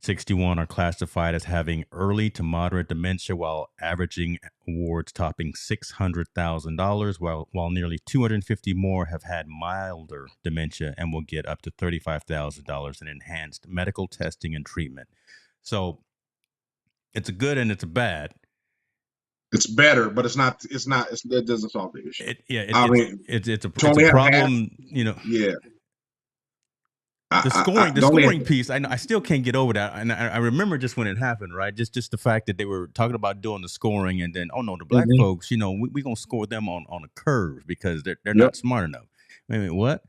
61 are classified as having early to moderate dementia, while averaging awards topping $600,000, while nearly 250 more have had milder dementia and will get up to $35,000 in enhanced medical testing and treatment. So it's a good and it's a bad. It's better, but it's not. It doesn't solve the issue. It's a problem. Yeah. The scoring piece, I still can't get over that, and I remember just when it happened, right? Just the fact that they were talking about doing the scoring, and then the black folks, we gonna score them on a curve because they're not smart enough. Wait a minute, what?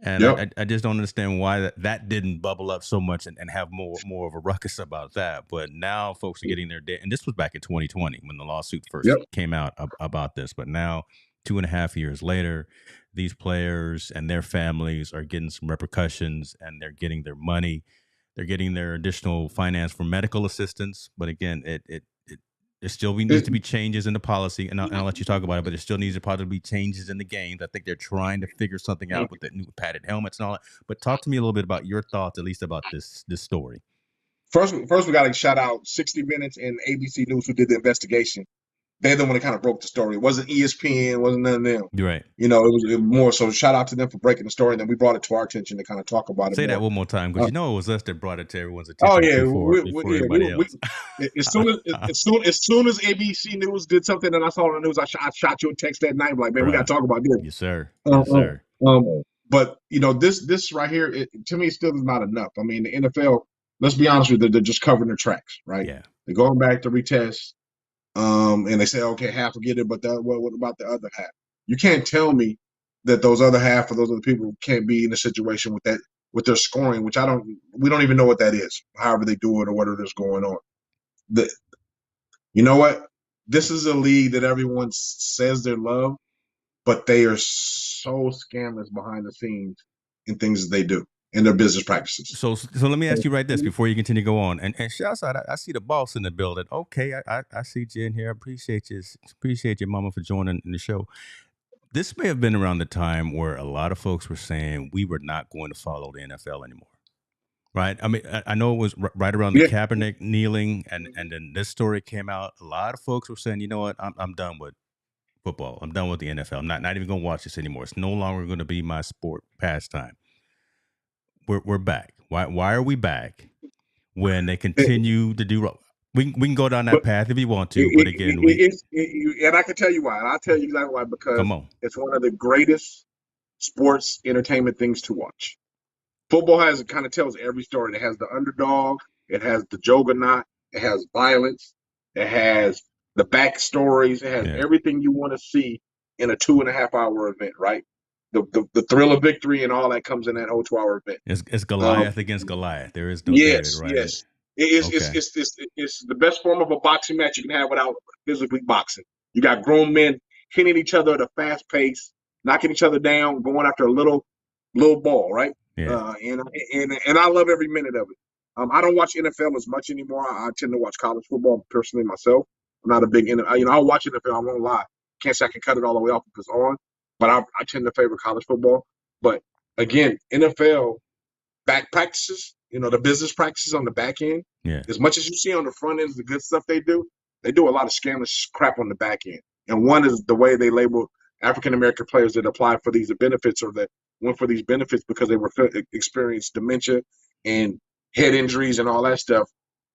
And I just don't understand why that didn't bubble up so much and have more of a ruckus about that. But now folks are getting their day, and this was back in 2020 when the lawsuit first came out about this. But now, 2.5 years later, these players and their families are getting some repercussions, and they're getting their money. They're getting their additional finance for medical assistance. But again, there still needs to be changes in the policy, and I'll let you talk about it, but there still needs to probably be changes in the game. I think they're trying to figure something out with the new padded helmets and all that. But talk to me a little bit about your thoughts, at least about this story. First, we got to shout out 60 Minutes and ABC News who did the investigation. They're the one that kind of broke the story. It wasn't ESPN, wasn't none of them. You're right. It was more so. Shout out to them for breaking the story, and then we brought it to our attention to kind of talk about it. Say more. That one more time, because it was us that brought it to everyone's attention. Before everybody else. As soon as ABC News did something, and I saw on the news, I shot you a text that night, like, man, we got to talk about this. Yes, sir. Yes, sir. But this right here, to me, still is not enough. I mean, the NFL. Let's be honest with you, they're just covering their tracks, right? Yeah. They're going back to retest. And they say, okay, half will get it, but what about the other half? You can't tell me that those other half of those other people can't be in a situation with their scoring, which we don't even know what that is, however they do it or whatever is going on. You know what? This is a league that everyone says they love, but they are so scandalous behind the scenes in things that they do. In their business practices. So let me ask you right this before you continue to go on. And shouts out, I see the boss in the building. Okay, I see you in here. I appreciate you, Mama, for joining the show. This may have been around the time where a lot of folks were saying we were not going to follow the NFL anymore. Right? I mean, I know it was right around the Kaepernick kneeling, and then this story came out. A lot of folks were saying, you know what, I'm done with football. I'm done with the NFL. I'm not even going to watch this anymore. It's no longer going to be my sport pastime. We're back. Why are we back when they continue to do? We can go down that path if you want to, but again, and I can tell you why. And I'll tell you exactly why, because it's one of the greatest sports entertainment things to watch. Football kind of tells every story. It has the underdog, it has the juggernaut, it has violence, it has the backstories, it has everything you want to see in a 2.5-hour event, right? The thrill of victory and all that comes in that whole 2-hour event. It's Goliath against Goliath. There is no yes, right? Yes. It's the best form of a boxing match you can have without physically boxing. You got grown men hitting each other at a fast pace, knocking each other down, going after a little ball, right? Yeah. And I love every minute of it. I don't watch NFL as much anymore. I tend to watch college football personally myself. I'm not a big I'll watch NFL. I won't lie. Can't say I can cut it all the way off if it's on. But I tend to favor college football. But again, NFL back practices, the business practices on the back end. Yeah. As much as you see on the front end, the good stuff they do a lot of scandalous crap on the back end. And one is the way they label African American players that apply for these benefits or that went for these benefits because they were experienced dementia and head injuries and all that stuff.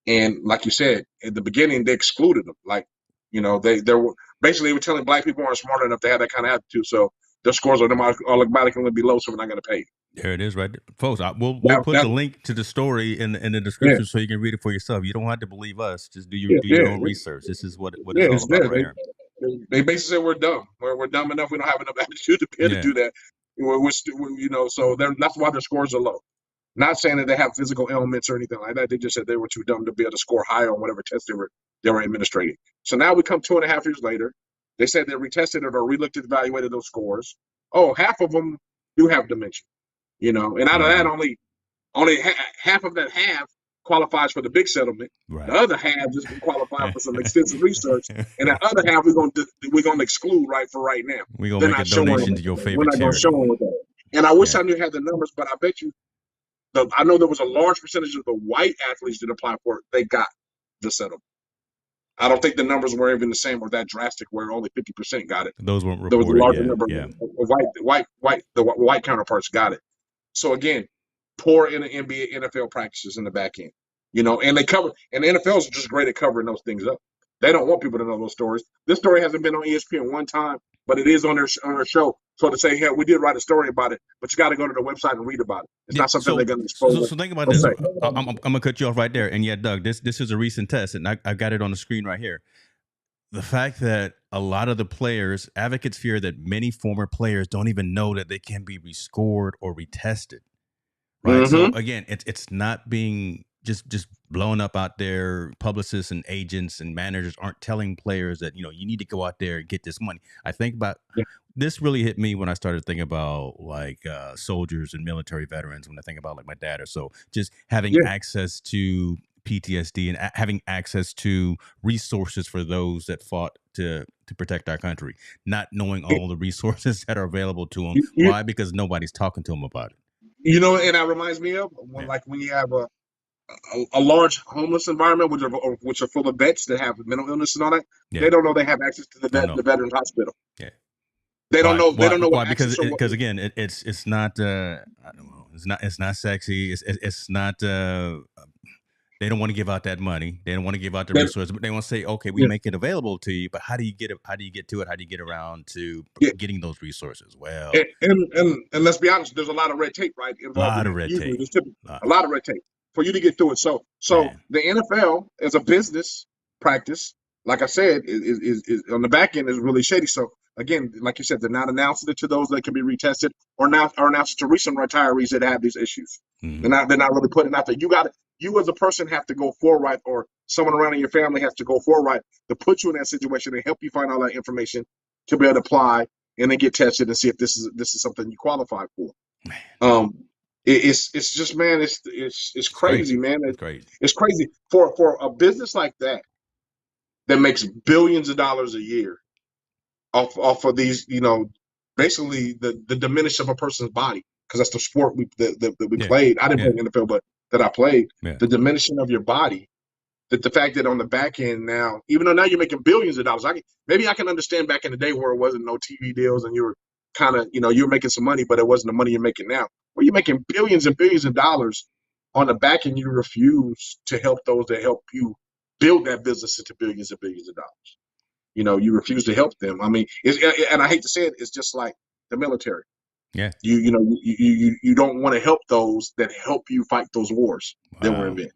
And like you said, at the beginning, they excluded them. Like, they were basically telling black people aren't smart enough to have that kind of attitude. So their scores are automatically going to be low, so we're not going to pay. There it is, right there. Folks. We'll put the link to the story in the description so you can read it for yourself. You don't have to believe us. Just do your own research. This is what it's all about right here. They basically say we're dumb. We're dumb enough. We don't have enough attitude to be able to do that. So that's why their scores are low. Not saying that they have physical ailments or anything like that. They just said they were too dumb to be able to score higher on whatever test they were administrating. So now we come 2.5 years later. They said they retested it or relooked and evaluated those scores. oh, half of them do have dementia, and out of that, only half of that half qualifies for the big settlement. The Right. other half just can qualify for some extensive research, and the other half we're gonna exclude for right now. We're gonna They're make a not showing. donation to your We're favorite not gonna show charity. them with that. And I wish Yeah. I knew had the numbers, but I bet you. I know there was a large percentage of the white athletes that applied for it. They got the settlement. I don't think the numbers were even the same or that drastic, where only 50% got it. Those weren't There was a reported. larger Yeah. number Yeah. of white counterparts got it. So again, poor in the NBA, NFL practices in the back end, and the NFL is just great at covering those things up. They don't want people to know those stories. This story hasn't been on ESPN one time, but it is on their show. So to say, hey, we did write a story about it, but you got to go to the website and read about it. It's Yeah. not something they're going to So, expose. so think about this. I'm gonna cut you off right there. And yeah, Doug, this is a recent test, and I got it on the screen right here. The fact that a lot of the players, advocates fear that many former players don't even know that they can be rescored or retested. Right. Mm-hmm. So again, it's not being just blown up out there. Publicists and agents and managers aren't telling players that, you need to go out there and get this money. I think about this really hit me when I started thinking about like soldiers and military veterans, when I think about like my dad or so, just having access to PTSD and having access to resources for those that fought to protect our country, not knowing all the resources that are available to them. Why? Because nobody's talking to them about it. And that reminds me of when you have a large homeless environment, which are full of vets that have mental illness and all that. Yeah. They don't know they have access to the veterans hospital. Yeah. They don't know. They don't know why. Because again, it's not. I don't know. It's not sexy. It's not. They don't want to give out that money. They don't want to give out the resources, but they want to say, okay, we make it available to you, but how do you get it? How do you get to it? How do you get around to getting those resources? Well, and let's be honest, there's a lot of red tape, right? Involved. A lot of red tape. A lot of red tape for you to get through it. So the NFL as a business practice, like I said, is on the back end is really shady. So again, like you said, they're not announcing it to those that can be retested, or announcing to recent retirees that have these issues. Mm-hmm. They're not really putting it out there. You as a person have to go forward, or someone around in your family has to go forward to put you in that situation and help you find all that information to be able to apply and then get tested and see if this is something you qualify for. It's just, man, it's crazy, man. It's crazy for a business like that makes billions of dollars a year off of these, basically the diminish of a person's body, because that's the sport that we played. I didn't play in the NFL, but that I played. The diminishing of your body. That the fact that on the back end now, even though now you're making billions of dollars, maybe I can understand back in the day where it wasn't no TV deals and you were kind of, you were making some money, but it wasn't the money you're making now. Where you're making billions and billions of dollars on the back end, you refuse to help those that help you build that business into billions and billions of dollars. You refuse to help them. I mean, and I hate to say it, it's just like the military. Yeah. You don't want to help those that help you fight those wars that we're in.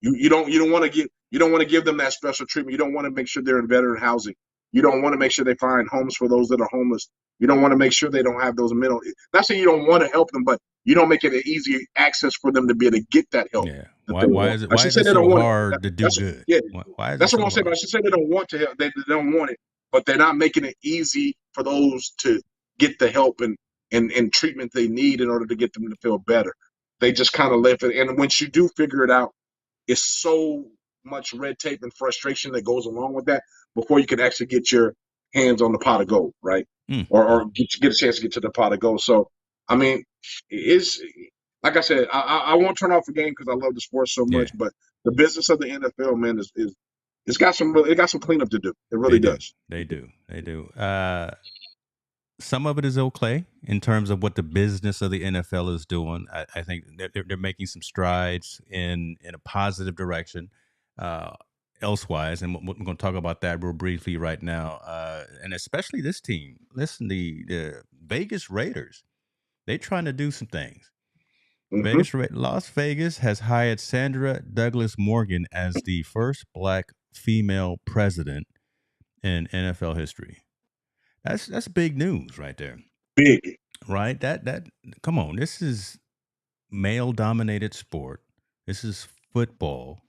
You don't want to give them that special treatment. You don't want to make sure they're in veteran housing. You don't want to make sure they find homes for those that are homeless. You don't want to make sure they don't have those mental. Not saying you don't want to help them, but you don't make it an easy access for them to be able to get that help. Yeah. Why is it so hard to do good? Yeah. That's what I'm saying. But I should say they don't want to help. They don't want it, but they're not making it easy for those to get the help and treatment they need in order to get them to feel better. They just kind of live it. And once you do figure it out, it's so much red tape and frustration that goes along with that before you can actually get your hands on the pot of gold, right? Or get a chance to get to the pot of gold. So, I mean, it's like I said, I won't turn off the game because I love the sport so much, but the business of the NFL, man, it's got some cleanup to do. It really does. They do. Some of it is okay in terms of what the business of the NFL is doing. I think they're making some strides in a positive direction elsewise, and we're going to talk about that real briefly right now. And especially this team. Listen, the Vegas Raiders, they're trying to do some things. Las Vegas has hired Sandra Douglas Morgan as the first Black female president in NFL history. That's big news right there. Big. Right? That come on. This is male dominated sport. This is football.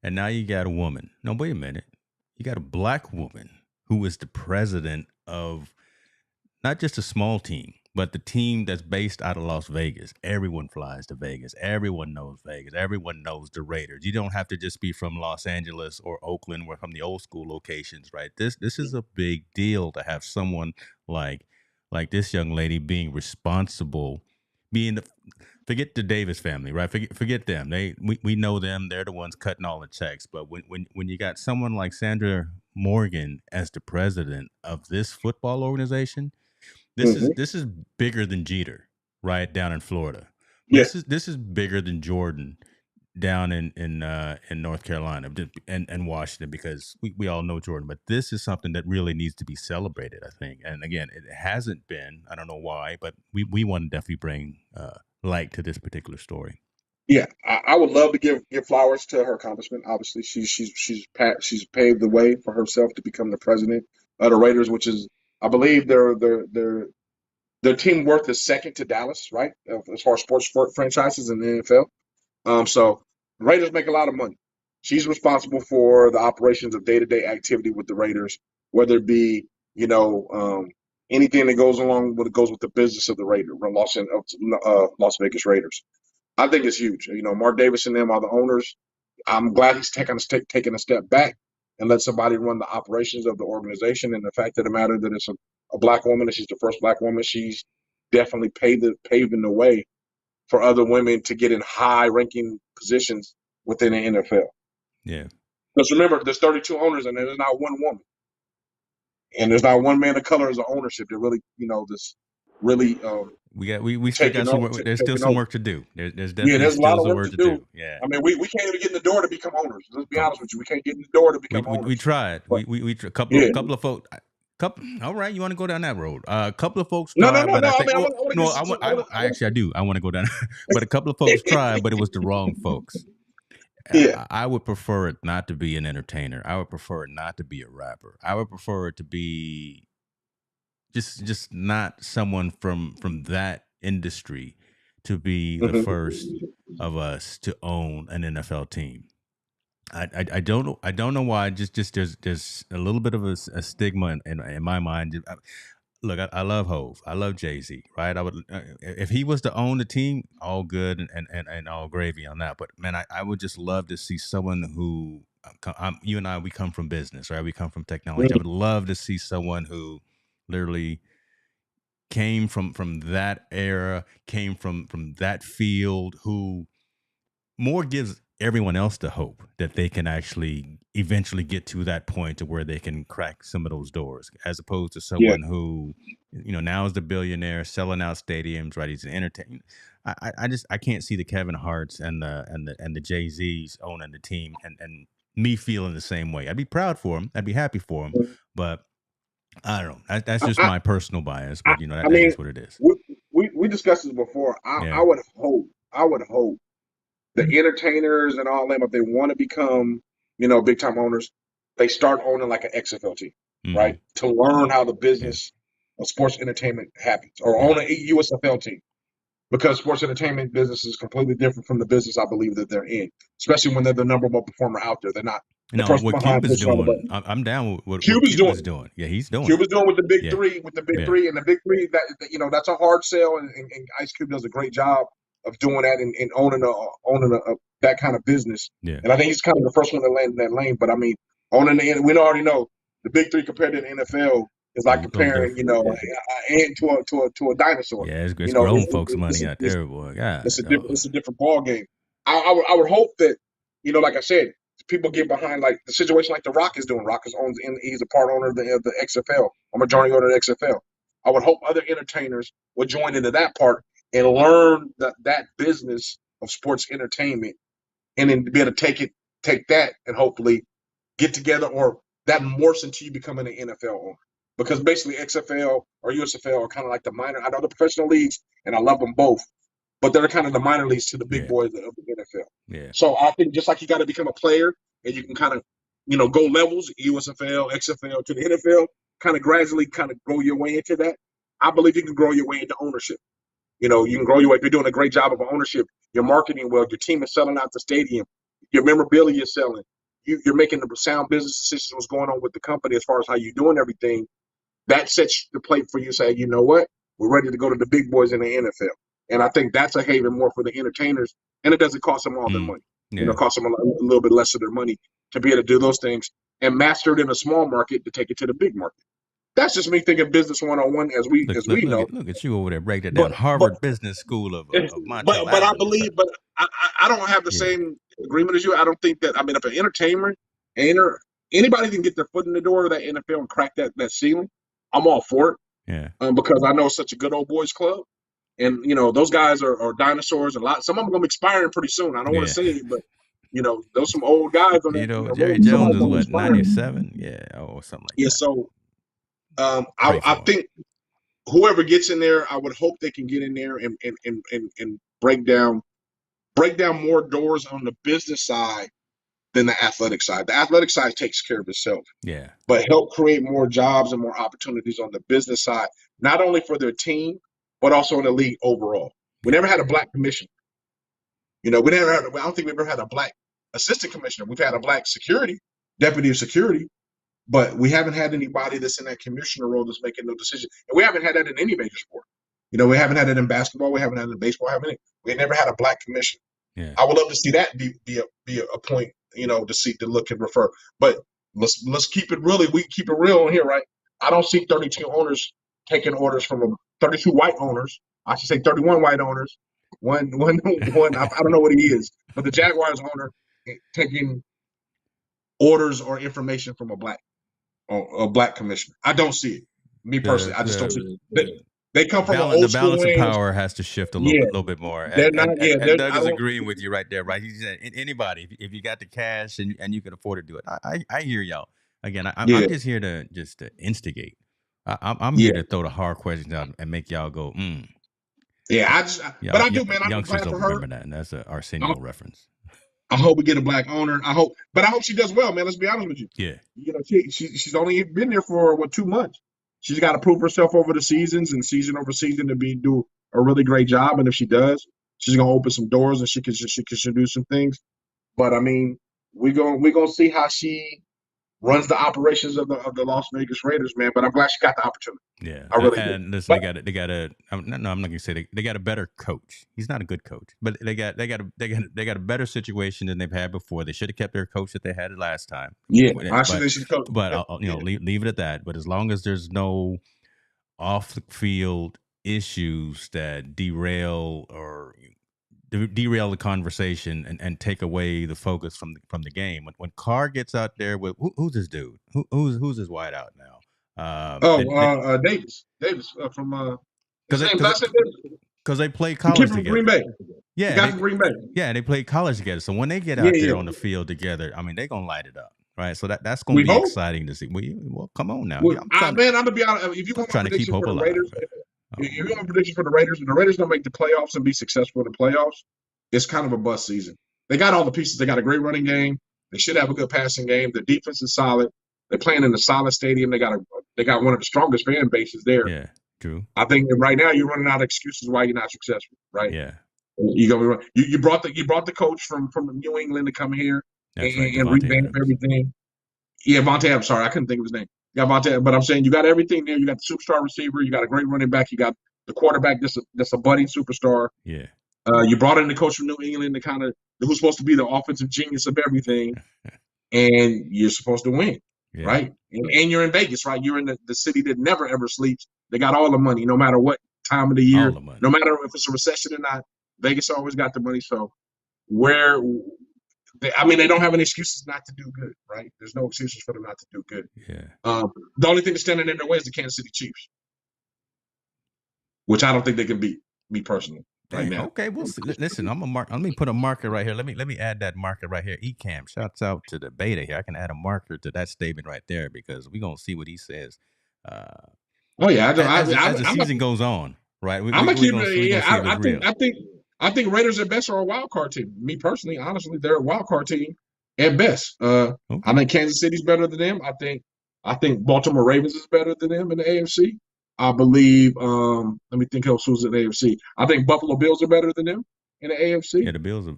And now you got a woman. No, wait a minute. You got a Black woman who is the president of not just a small team, but the team that's based out of Las Vegas. Everyone flies to Vegas. Everyone knows Vegas. Everyone knows the Raiders. You don't have to just be from Los Angeles or Oakland or from the old school locations, right? This is a big deal to have someone like this young lady being responsible, being the forget the Davis family, right? Forget them. We know them. They're the ones cutting all the checks. But when you got someone like Sandra Morgan as the president of this football organization, Mm-hmm. this is bigger than Jeter, right down in Florida. Yeah, This is bigger than Jordan down in North Carolina and Washington, because we all know Jordan. But this is something that really needs to be celebrated, I think. And again, it hasn't been. I don't know why, but we want to definitely bring light to this particular story. yeah. I would love to give flowers to her accomplishment. Obviously, she's paved the way for herself to become the president of the Raiders, which is, I believe, their team worth is second to Dallas, right? As far as sport franchises in the NFL. So Raiders make a lot of money. She's responsible for the operations of day-to-day activity with the Raiders, whether it be, anything that goes along with it goes with the business of the Raiders, Las Vegas Raiders. I think it's huge. Mark Davis and them are the owners. I'm glad he's taking a step back and let somebody run the operations of the organization. And the fact of the matter that it's a black woman, and she's the first black woman, she's definitely paving the way for other women to get in high-ranking positions within the NFL. Yeah. Because remember, there's 32 owners, and there's not one woman, and there's not one man of color as an ownership. That really, this really we still got some work. There's still some over. work to do. There's Yeah, definitely there's a still lot of some work work to to do. do. Yeah. I mean, we can't even get in the door to become owners. Let's be honest with you. We can't get in the door to become owners. We tried. But, A yeah. couple of folks. All right, you want to go down that road? A couple of folks No. tried, but I I think mean, I want to no, get. I actually I do. I want to go down, but a couple of folks tried, but it was the wrong folks. Yeah. I would prefer it not to be an entertainer. I would prefer it not to be a rapper. I would prefer it to be just not someone from that industry to be the Mm-hmm. first of us to own an NFL team. I don't know. I don't know why. Just there's a little bit of a stigma in my mind. Look, I love Hove. I love Jay-Z. Right. I would if he was to own the team, all good and all gravy on that. But man, I would just love to see someone who you and I, we come from business, right? We come from technology. I would love to see someone who literally came from that era, came from that field, who more gives everyone else the hope that they can actually eventually get to that point to where they can crack some of those doors, as opposed to Yeah. someone who, now is the billionaire selling out stadiums, right? He's an entertainer. I can't see the Kevin Harts and the Jay-Z's owning the team and me feeling the same way. I'd be proud for him. I'd be happy for him, but I don't know. That's just I, my personal bias, I, but I that mean, is what it is. we discussed this before. Yeah. I would hope the entertainers and all them, if they want to become, big time owners, they start owning like an XFL team, right? To learn how the business of sports entertainment happens, or own a USFL team, because sports entertainment business is completely different from the business I believe that they're in, especially when they're the number one performer out there. They're not the No, person what behind Cube is pushing all the doing, buttons. I'm down with what Cuba's Cube doing is doing. Yeah, he's doing it. Cuba's doing with the big Yeah. three, and the big three that's a hard sell, and Ice Cube does a great job of doing that and owning that kind of business. Yeah. And I think he's kind of the first one to land in that lane. But I mean, we already know the big three compared to the NFL is like Little comparing, different. an ant to a dinosaur. Yeah, it's grown folks It's, money out there, boy. God, it's a different ball game. I would hope that, like I said, people get behind like the situation like the Rock is doing. Rock owns, and he's a part owner of the XFL, a majority owner of the XFL. I would hope other entertainers would join into that part and learn that business of sports entertainment, and then be able to take that, and hopefully get together, or that morphs into you becoming an NFL owner. Because basically XFL or USFL are kind of like the minor. I know the professional leagues, and I love them both, but they're kind of the minor leagues to the big boys of the NFL. Yeah. So I think just like you got to become a player, and you can kind of, go levels, USFL, XFL to the NFL, kind of gradually kind of grow your way into that. I believe you can grow your way into ownership. You can grow your way if you're doing a great job of ownership. You're marketing well. Your team is selling out the stadium. Your memorabilia is selling. You're making the sound business decisions. What's going on with the company as far as how you're doing everything. that sets the plate for you to say, you know what, we're ready to go to the big boys in the NFL. And I think that's a haven more for the entertainers, and it doesn't cost them all their money. Yeah. It costs them a little bit less of their money to be able to do those things and master it in a small market to take it to the big market. That's just me thinking business 101 as we know. Look at you over there breaking it down. Harvard Business School of Montel but I Adams. believe, but I don't have the same agreement as you. I don't think that. I mean, if an entertainer, anybody can get their foot in the door of that NFL and crack that ceiling, I'm all for it. Yeah. Because I know it's such a good old boys club, and those guys are dinosaurs. And some of them are gonna be expiring pretty soon. I don't want to say it, but those some old guys on that. Jerry Jones is what, 97? Yeah, or something like that. So I think whoever gets in there, I would hope they can get in there and break down more doors on the business side than the athletic side. The athletic side takes care of itself. Yeah. But help create more jobs and more opportunities on the business side, not only for their team, but also in the league overall. We never had a black commissioner. I don't think we ever had a black assistant commissioner. We've had a black deputy of security, but we haven't had anybody that's in that commissioner role that's making no decision. And we haven't had that in any major sport. We haven't had it in basketball. We haven't had it in baseball. We never had a black commissioner. Yeah. I would love to see that be a point, to look and refer. But let's keep it we keep it real on here, right? I don't see 32 owners taking orders from 32 white owners. I should say 31 white owners. One. I don't know what he is, but the Jaguars owner taking orders or information from a black commissioner. I don't see it. Me personally, I just don't see it. They come from the balance of power has to shift a little bit more. They're not. And Doug is agreeing with you right there, right? He said, anybody, if you got the cash and you can afford to do it, I hear y'all. Again, I'm just here to instigate. I'm here to throw the hard questions out and make y'all go, Yeah, but I do, man. I'm youngsters glad don't for her. remember that, and that's an Arsenio reference. I hope we get a black owner. I hope she does well, man. Let's be honest with you. Yeah. She's only been there for 2 months. She's got to prove herself over the seasons and season over season to do a really great job. And if she does, she's gonna open some doors and she can do some things. But I mean, we're gonna see how she runs the operations of the Las Vegas Raiders, man. But I'm glad she got the opportunity. Yeah, I really and listen, they got a. I'm not gonna say they got a better coach. He's not a good coach, but they got a better situation than they've had before. They should have kept their coach that they had last time. Yeah, they should coach. But leave it at that. But as long as there's no off the field issues that derail the conversation and take away the focus from the game. When Carr gets out there with who's this dude? Who's his wideout now? Davis from because they play college together. Green Bay. Yeah, Green Bay. Yeah, they play college together. So when they get out there on the field togetger, I mean, they're gonna light it up, right? So that's gonna be exciting to see. Well, come on now. I'm gonna be honest. If you want trying to keep hope alive. If you want a prediction for the Raiders, if the Raiders don't make the playoffs and be successful in the playoffs, it's kind of a bust season. They got all the pieces. They got a great running game. They should have a good passing game. The defense is solid. They're playing in a solid stadium. They got one of the strongest fan bases there. Yeah, true. I think right now you're running out of excuses why you're not successful, right? Yeah. You brought the coach from New England to come here and revamp everything. Yeah, Vontae. I'm sorry, I couldn't think of his name. You got Vontae, but I'm saying you got everything there. You got the superstar receiver. You got a great running back. You got the quarterback that's a budding superstar. Yeah. You brought in the coach from New England who's supposed to be the offensive genius of everything, and you're supposed to win, right? And you're in Vegas, right? You're in the city that never ever sleeps. They got all the money, no matter what time of the year, no matter if it's a recession or not. Vegas always got the money. So they don't have any excuses not to do good, right? There's no excuses for them not to do good. Yeah. The only thing that's standing in their way is the Kansas City Chiefs, which I don't think they can beat, me personally. Right now. Okay, well, listen. Let me put a marker right here. Let me add that marker right here. Ecam, shouts out to the beta here. I can add a marker to that statement right there because we're gonna see what he says. As the season goes on, right? I'm gonna keep it. I think Raiders at best are a wild card team. Me personally, honestly, they're a wild card team at best. I think Kansas City's better than them. I think Baltimore Ravens is better than them in the AFC. I believe, let me think else who's in the AFC. I think Buffalo Bills are better than them in the AFC. Yeah, the Bills are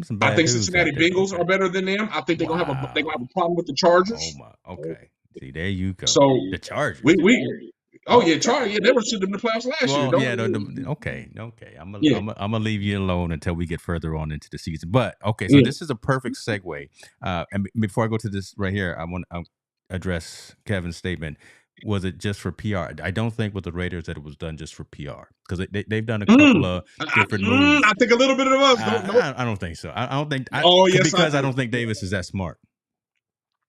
some bad I think Cincinnati Bengals are better than them. I think they're gonna have a problem with the Chargers. Oh my, okay. See, there you go. So The Chargers. Charlie, they were sitting in the playoffs last year. Well, yeah, okay. I'm gonna leave you alone until we get further on into the season. But okay, so this is a perfect segue. And before I go to this right here, I want to address Kevin's statement. Was it just for PR? I don't think with the Raiders that it was done just for PR, because they've done a couple of different moves. I think a little bit of us. I don't think so. I don't think. Because I don't think Davis is that smart.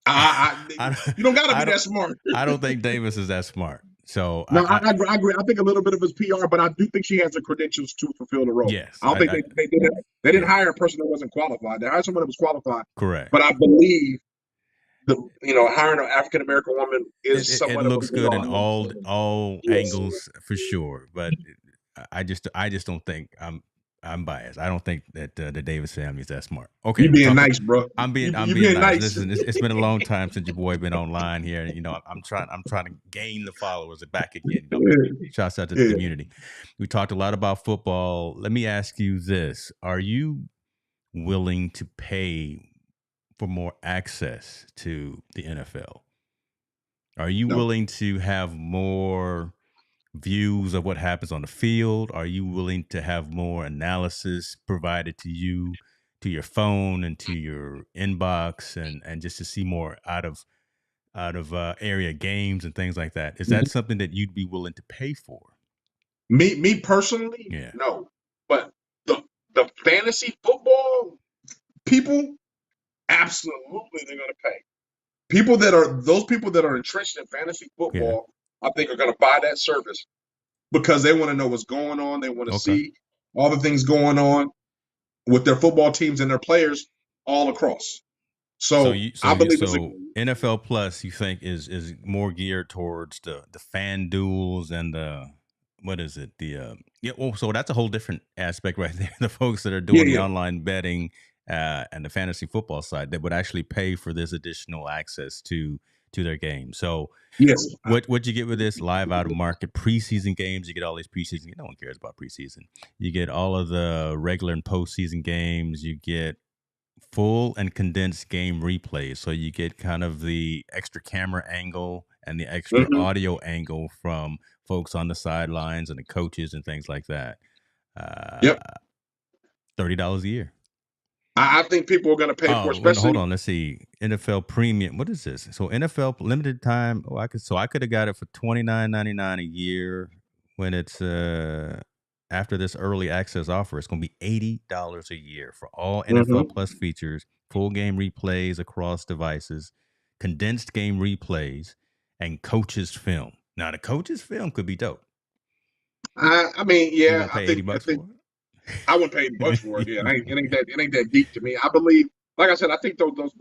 You don't got to be that smart. I don't think Davis is that smart. So no, I agree. I think a little bit of his PR, but I do think she has the credentials to fulfill the role. Yes, I don't think they didn't hire a person that wasn't qualified. They hired someone that was qualified. Correct. But I believe hiring an African American woman is somewhat. It looks good in all angles for sure. But I just don't think I'm biased. I don't think that the Davis family is that smart. Okay, you being nice, bro. I'm being nice. Listen, it's been a long time since your boy been online here. I'm trying to gain the followers back again. Shouts out to the community. We talked a lot about football. Let me ask you this: are you willing to pay for more access to the NFL? Are you willing to have more views of what happens on the field? Are you willing to have more analysis provided to you, to your phone and to your inbox, and just to see more out of area games and things like that? Is that something that you'd be willing to pay for? Me personally, no. But the fantasy football people, absolutely, they're going to pay. Those people that are entrenched in fantasy football, I think are going to buy that service because they want to know what's going on. They want to see all the things going on with their football teams and their players all across. So I believe NFL Plus, you think is more geared towards the fan duels and the what is it? So that's a whole different aspect right there. The folks that are doing the online betting and the fantasy football side that would actually pay for this additional access to their game. So what you get with this live out of market preseason games, you get all these preseason. No one cares about preseason. You get all of the regular and postseason games. You get full and condensed game replays. So you get kind of the extra camera angle and the extra audio angle from folks on the sidelines and the coaches and things like that. $30 a year. I think people are going to pay for, especially. Hold on, let's see. NFL Premium. What is this? So NFL limited time. I could have got it for $29.99 a year when it's after this early access offer. It's going to be $80 a year for all NFL Plus features, full game replays across devices, condensed game replays, and coaches film. Now the coaches film could be dope. I mean, yeah, I think $80 for it. I wouldn't pay $80 for it. Yeah, it ain't that deep to me. I believe, like I said, I think those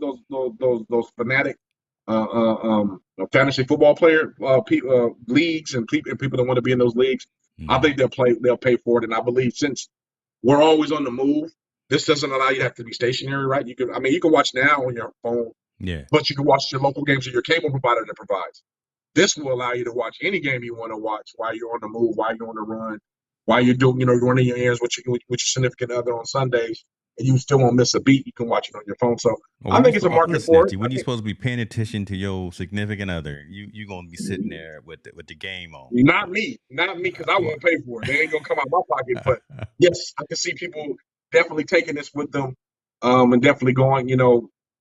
fanatic fantasy football player leagues and people that want to be in those leagues, I think they'll pay for it. And I believe since we're always on the move, this doesn't allow you to have to be stationary, right? You can watch now on your phone, but you can watch your local games or your cable provider that provides. This will allow you to watch any game you want to watch while you're on the move, while you're on the run, while you're doing, you're running your errands with your significant other on Sundays, and you still won't miss a beat. You can watch it on your phone. So I think it's a market for it. When you're supposed to be paying attention to your significant other, you're gonna be sitting there with the game on. Not me, because I won't pay for it. They ain't gonna come out of my pocket. But yes, I can see people definitely taking this with them, and definitely going,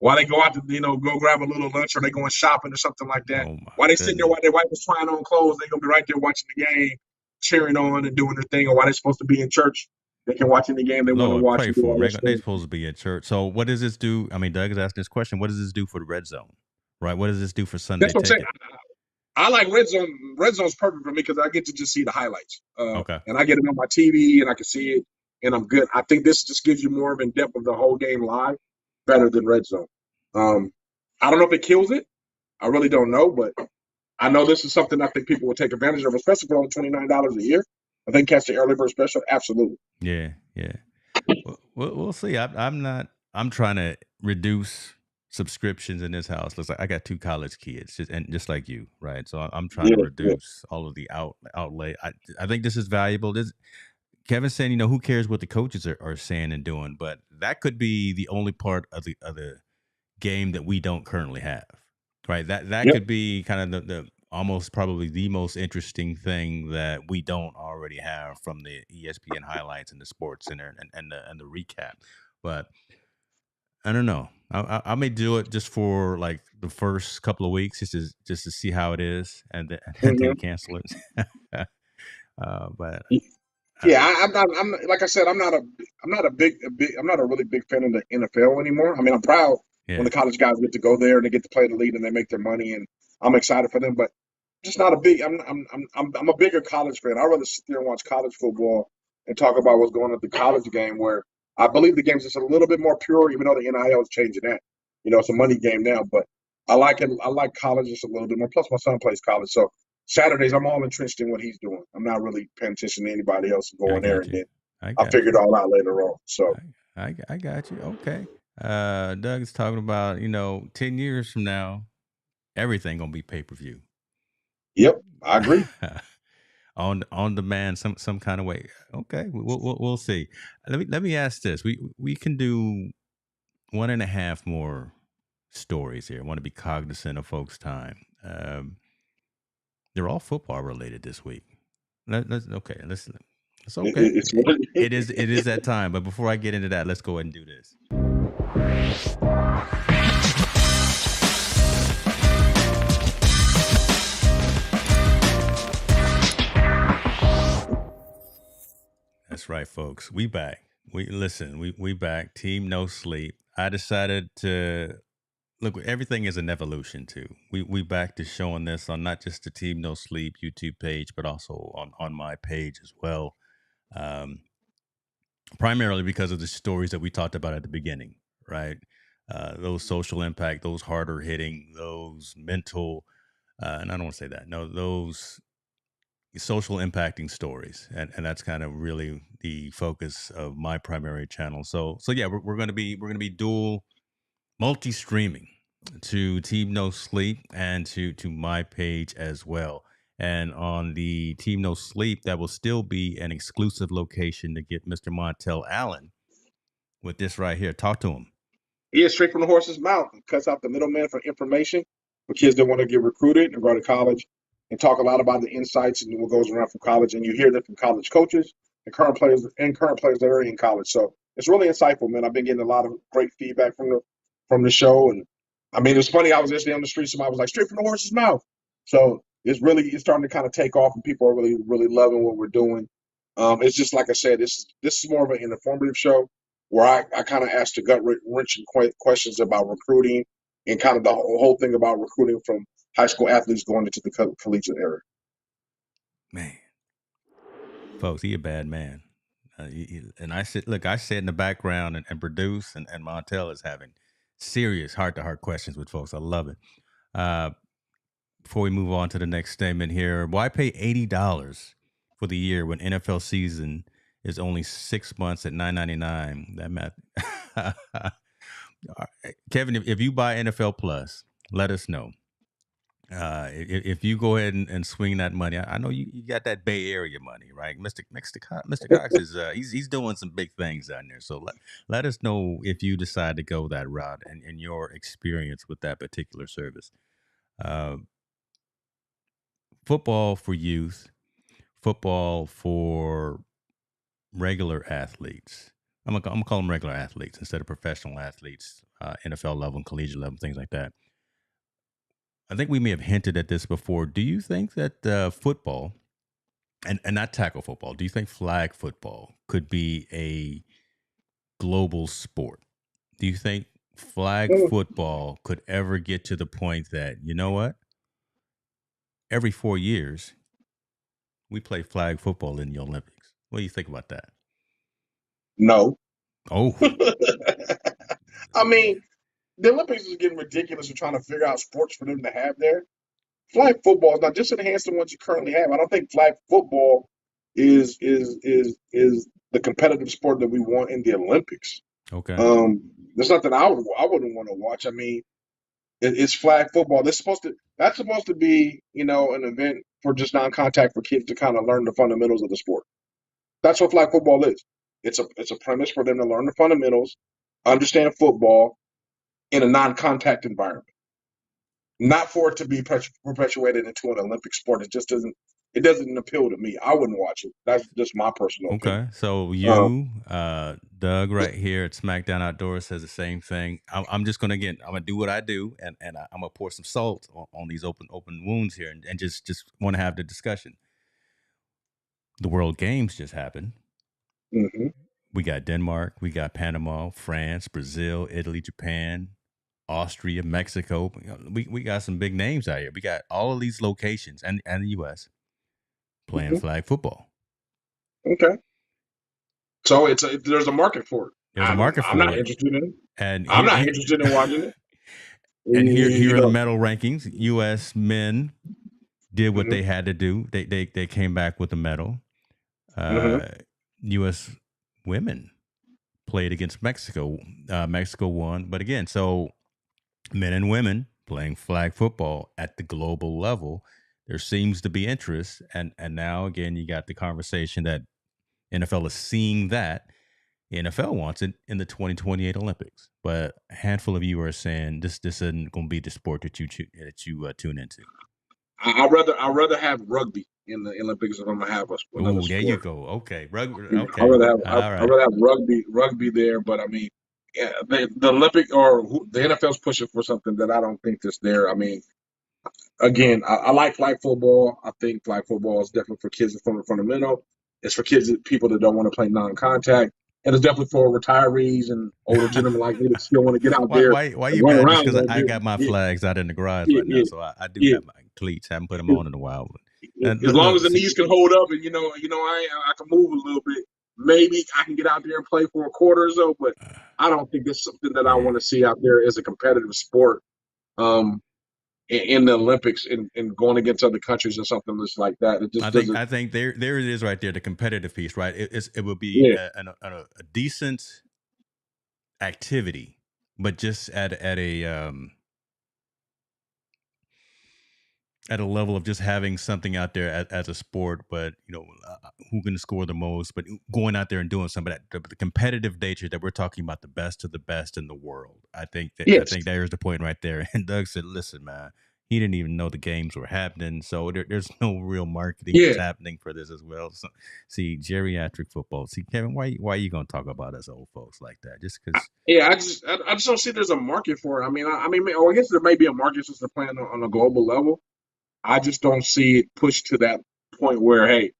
while they go out to, go grab a little lunch or they going shopping or something like that. While they sitting there, while their wife is trying on clothes, they're gonna be right there watching the game, cheering on and doing their thing. Or while they're supposed to be in church, they can watch any game they want to watch. Pray for them. They're supposed to be in church. So what does this do? I mean, Doug is asking this question. What does this do for the red zone? Right? What does this do for Sunday? That's what I'm saying. I like red zone. Red zone's perfect for me because I get to just see the highlights. And I get it on my TV and I can see it and I'm good. I think this just gives you more of in depth of the whole game live, better than red zone. I don't know if it kills it. I really don't know, but I know this is something I think people will take advantage of, especially for only $29 a year. I think catch the early bird special. Absolutely. Yeah. We'll see. I'm trying to reduce subscriptions in this house. Looks like I got 2 college kids, just like you, right? So I'm trying to reduce all of the outlay. I think this is valuable. Kevin's saying, who cares what the coaches are saying and doing, but that could be the only part of the game that we don't currently have. right? That Yep. could be kind of the almost probably the most interesting thing that we don't already have from the ESPN highlights and the Sports Center and the recap. But I don't know. I may do it just for like the first couple of weeks, just to see how it is, and then and then Hmm. cancel it. But Yeah, uh, I'm not. I'm like I said. I'm not a really big fan of the NFL anymore. I mean, I'm proud when yeah, the college guys get to go there and they get to play in the league and they make their money, and I'm excited for them. But just not a big. I'm a bigger college fan. I'd rather sit there and watch college football and talk about what's going on at the college game, where I believe the game's just a little bit more pure, even though the NIL is changing that. It's a money game now, but I like it. I like college just a little bit more. Plus, my son plays college, so Saturdays, I'm all entrenched in what he's doing. I'm not really paying attention to anybody else I going there, got and you. then I I'll got figure it you. all out later on. So, I got you. Okay. Doug's talking about 10 years from now, everything gonna be pay per view. yep, I agree. On demand, some kind of way. Okay, we'll see. Let me ask this. We can do one and a half more stories here. I want to be cognizant of folks' time. They're all football related this week. Okay. Listen, it's okay. It's It is that time. But before I get into that, let's go ahead and do this. That's right, folks. We back. We back. Team No Sleep. I decided to look. Everything is an evolution too. We back to showing this on not just the Team No Sleep YouTube page, but also on my page as well. Um, Primarily because of the stories that we talked about at the beginning, right? Those social impact, those harder hitting, those mental, and I don't want to say that. No, those social impacting stories, and that's kind of really the focus of my primary channel. So yeah, we're gonna be dual multi streaming to Team No Sleep and to my page as well. And on the Team No Sleep, that will still be an exclusive location to get Mr. Montel Allen with this right here. Talk to him. Yeah, straight from the horse's mouth. It cuts out the middleman for information for kids that want to get recruited and go to college and talk a lot about the insights and what goes around from college. And you hear that from college coaches and current players that are in college. So it's really insightful, man. I've been getting a lot of great feedback from the show. And I mean, it's funny. I was yesterday on the street. Somebody was like, straight from the horse's mouth. So it's starting to kind of take off, and people are really really loving what we're doing. It's just like I said, this is more of an informative show where I kind of asked the gut wrenching questions about recruiting and kind of the whole thing about recruiting from high school athletes going into the collegiate era. Man, folks, he a bad man. And I sit in the background and produce, and Montel is having serious heart to heart questions with folks. I love it. Uh, Before we move on to the next statement here, why pay $80 for the year when NFL season is only 6 months at $9.99? That math. Kevin, if you buy NFL Plus, let us know. If you go ahead and swing that money, I know you got that Bay Area money, right? Mr. Cox is he's doing some big things down there. So let us know if you decide to go that route and your experience with that particular service. Uh, Football for youth, football for regular athletes. I'm gonna call them regular athletes instead of professional athletes, NFL level and collegiate level, things like that. I think we may have hinted at this before. Do you think that football and not tackle football? Do you think flag football could be a global sport? Do you think flag football could ever get to the point that what? Every 4 years we play flag football in the Olympics. What do you think about that? No. Oh, I mean, the Olympics is getting ridiculous. We're trying to figure out sports for them to have there. Flag football is not just enhance the ones you currently have. I don't think flag football is the competitive sport that we want in the Olympics. okay. There's nothing I wouldn't want to watch. I mean, it's flag football. That's supposed to be an event for just non-contact for kids to kind of learn the fundamentals of the sport. That's what flag football is. It's a premise for them to learn the fundamentals, understand football in a non-contact environment. not for it to be perpetuated into an Olympic sport. It just doesn't. It doesn't appeal to me. I wouldn't watch it. That's just my personal opinion. Okay, so Um, Doug, right here at SmackDown Outdoors says the same thing. I'm just gonna I'm gonna do what I do, and I'm gonna pour some salt on these open wounds here, and just want to have the discussion. The World Games just happened. mhm. We got Denmark, we got Panama, France, Brazil, Italy, Japan, Austria, Mexico. We got some big names out here. We got all of these locations and the U.S. playing Mhm. flag football. Okay. So there's a market for it. There's a market I'm not for it, interested in it. and I'm not interested in watching it. and here You are the know. medal rankings. U.S. men did what Mhm. they had to do. They came back with a medal. Mhm. U.S. women played against Mexico. Mexico won, but again, so men and women playing flag football at the global level, there seems to be interest, and now again, you got the conversation that NFL is seeing that. The NFL wants it in the 2028 Olympics, but a handful of you are saying this isn't going to be the sport that you tune into. I'd rather have rugby in the Olympics if I'm gonna have another Oh, there you sport. go. Okay, I'd okay, rather have all I'd right. rather have rugby there, but I mean, yeah, the Olympic or the NFL's pushing for something that I don't think is there. I mean, again, I like flag football. I think flag football is definitely for kids from the fundamental. It's for kids, people that don't want to play non-contact, and it's definitely for retirees and older gentlemen like me that still want to get out there Why and you run mad? Just around a because little I bit. got my Yeah, flags out in the garage yeah, right now, yeah, so I do yeah. have my cleats. Haven't put them on in a while. And As long as look, the see, knees can hold up and I can move a little bit, maybe I can get out there and play for a quarter or so. But I don't think it's something that I yeah. want to see out there as a competitive sport um, in the Olympics and going against other countries or something just like that. It just doesn't. I think there it is right there, the competitive piece, right? It would be Yeah. a decent activity, but just at a level of just having something out there as a sport, but who can score the most, but going out there and doing some of that, the competitive nature that we're talking about, the best of the best in the world. I Yes. think there's the point right there. And Doug said, "Listen, man, he didn't even know the games were happening, so there's no real marketing that's Yeah. happening for this as well." So, see, geriatric football. See, Kevin, why are you gonna talk about us old folks like that? Just because? Yeah. I just don't see there's a market for it. I guess there may be a market since they're playing on a global level. I just don't see it pushed to that point where, hey,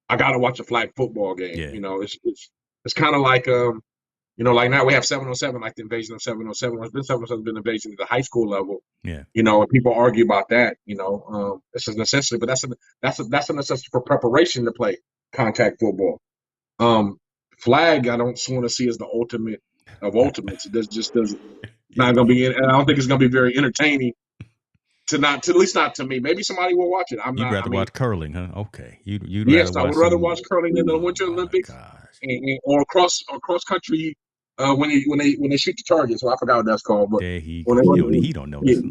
I got to watch a flag football game. Yeah, It's kind of like like now we have 707, like the invasion of 707. There's been 707 been invasion at the high school level. yeah. And people argue about that. It's a necessity, but that's a necessity for preparation to play contact football. Um, Flag, I don't want to see as the ultimate of ultimates. It just doesn't not going to be, and I don't think it's going to be very entertaining to at least not to me. Maybe somebody will watch it. I'm You'd not. I rather mean, watch curling, huh? Okay, you'd rather yes, I watch would rather some. watch curling in the Oh Winter my Olympics gosh. or cross country when they shoot the target. So I forgot what that's called, but There he when go. they He don't know yeah. this.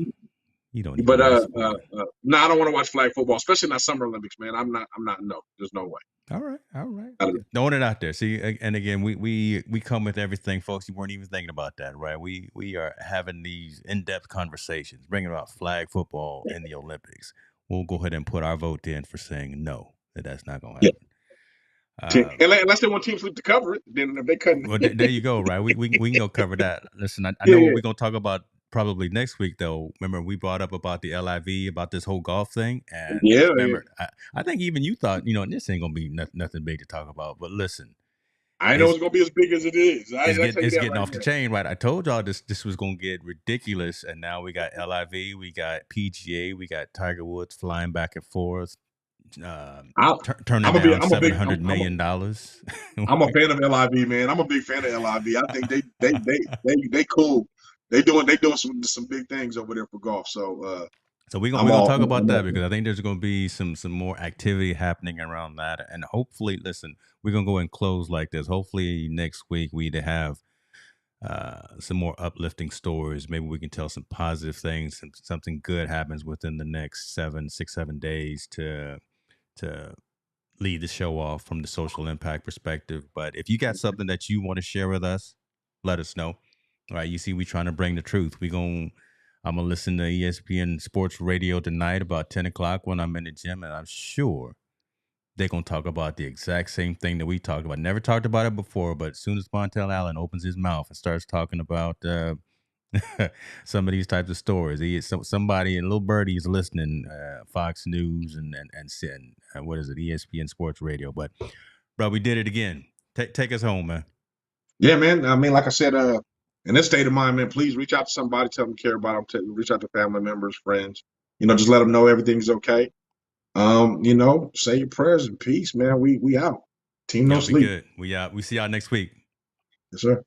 He don't even But know this sport. no, I don't want to watch flag football, especially not Summer Olympics, man. I'm not. No, there's no way. All right, all right. I don't, Throwing it out there. See, and again, we come with everything, folks. You weren't even thinking about that, right? We are having these in depth conversations, bringing about flag football in the Olympics. We'll go ahead and put our vote in for saying no, that's not going to yeah. happen. Uh, Unless they want Team Sleep to cover it, then if they couldn't, well, there you go, right? We can go cover that. Listen, I yeah, know what yeah, we're gonna talk about probably next week, though. Remember, we brought up about the LIV, about this whole golf thing, and yeah, yeah. remember, I think even you thought, this ain't gonna be nothing big to talk about. But listen, I know it's it's gonna be as big as it is. I tell you it's that getting right off the now. chain, right? I told y'all this was gonna get ridiculous, and now we got LIV, we got PGA, we got Tiger Woods flying back and forth, I, turning I'm a big, down I'm a big, $700 million. I'm a fan of LIV, man. I'm a big fan of LIV. I think they cool. They doing some big things over there for golf. So So we're gonna I'm we're gonna all talk about I'm that all because I think there's gonna be some more activity happening around that, and hopefully, listen, we're gonna go and close like this. Hopefully, next week we either have some more uplifting stories. Maybe we can tell some positive things, and something good happens within the next 7 days to lead the show off from the social impact perspective. But if you got something that you want to share with us, let us know. All right, you see, we trying to bring the truth. We going I'm gonna listen to ESPN Sports Radio tonight about 10 o'clock when I'm in the gym, and I'm sure they're gonna talk about the exact same thing that we talked about. Never talked about it before, but as soon as Montel Allen opens his mouth and starts talking about some of these types of stories, somebody and little birdie is listening. Fox News and what is it? ESPN Sports Radio. But bro, we did it again. Take us home, man. Yeah, man. I mean, like I said, in this state of mind, man, please reach out to somebody, tell them you care about them, reach out to family members, friends. Just let them know everything's okay. Say your prayers and peace, man. We out. Team no Y'all be sleep. good. We see y'all next week. Yes, sir.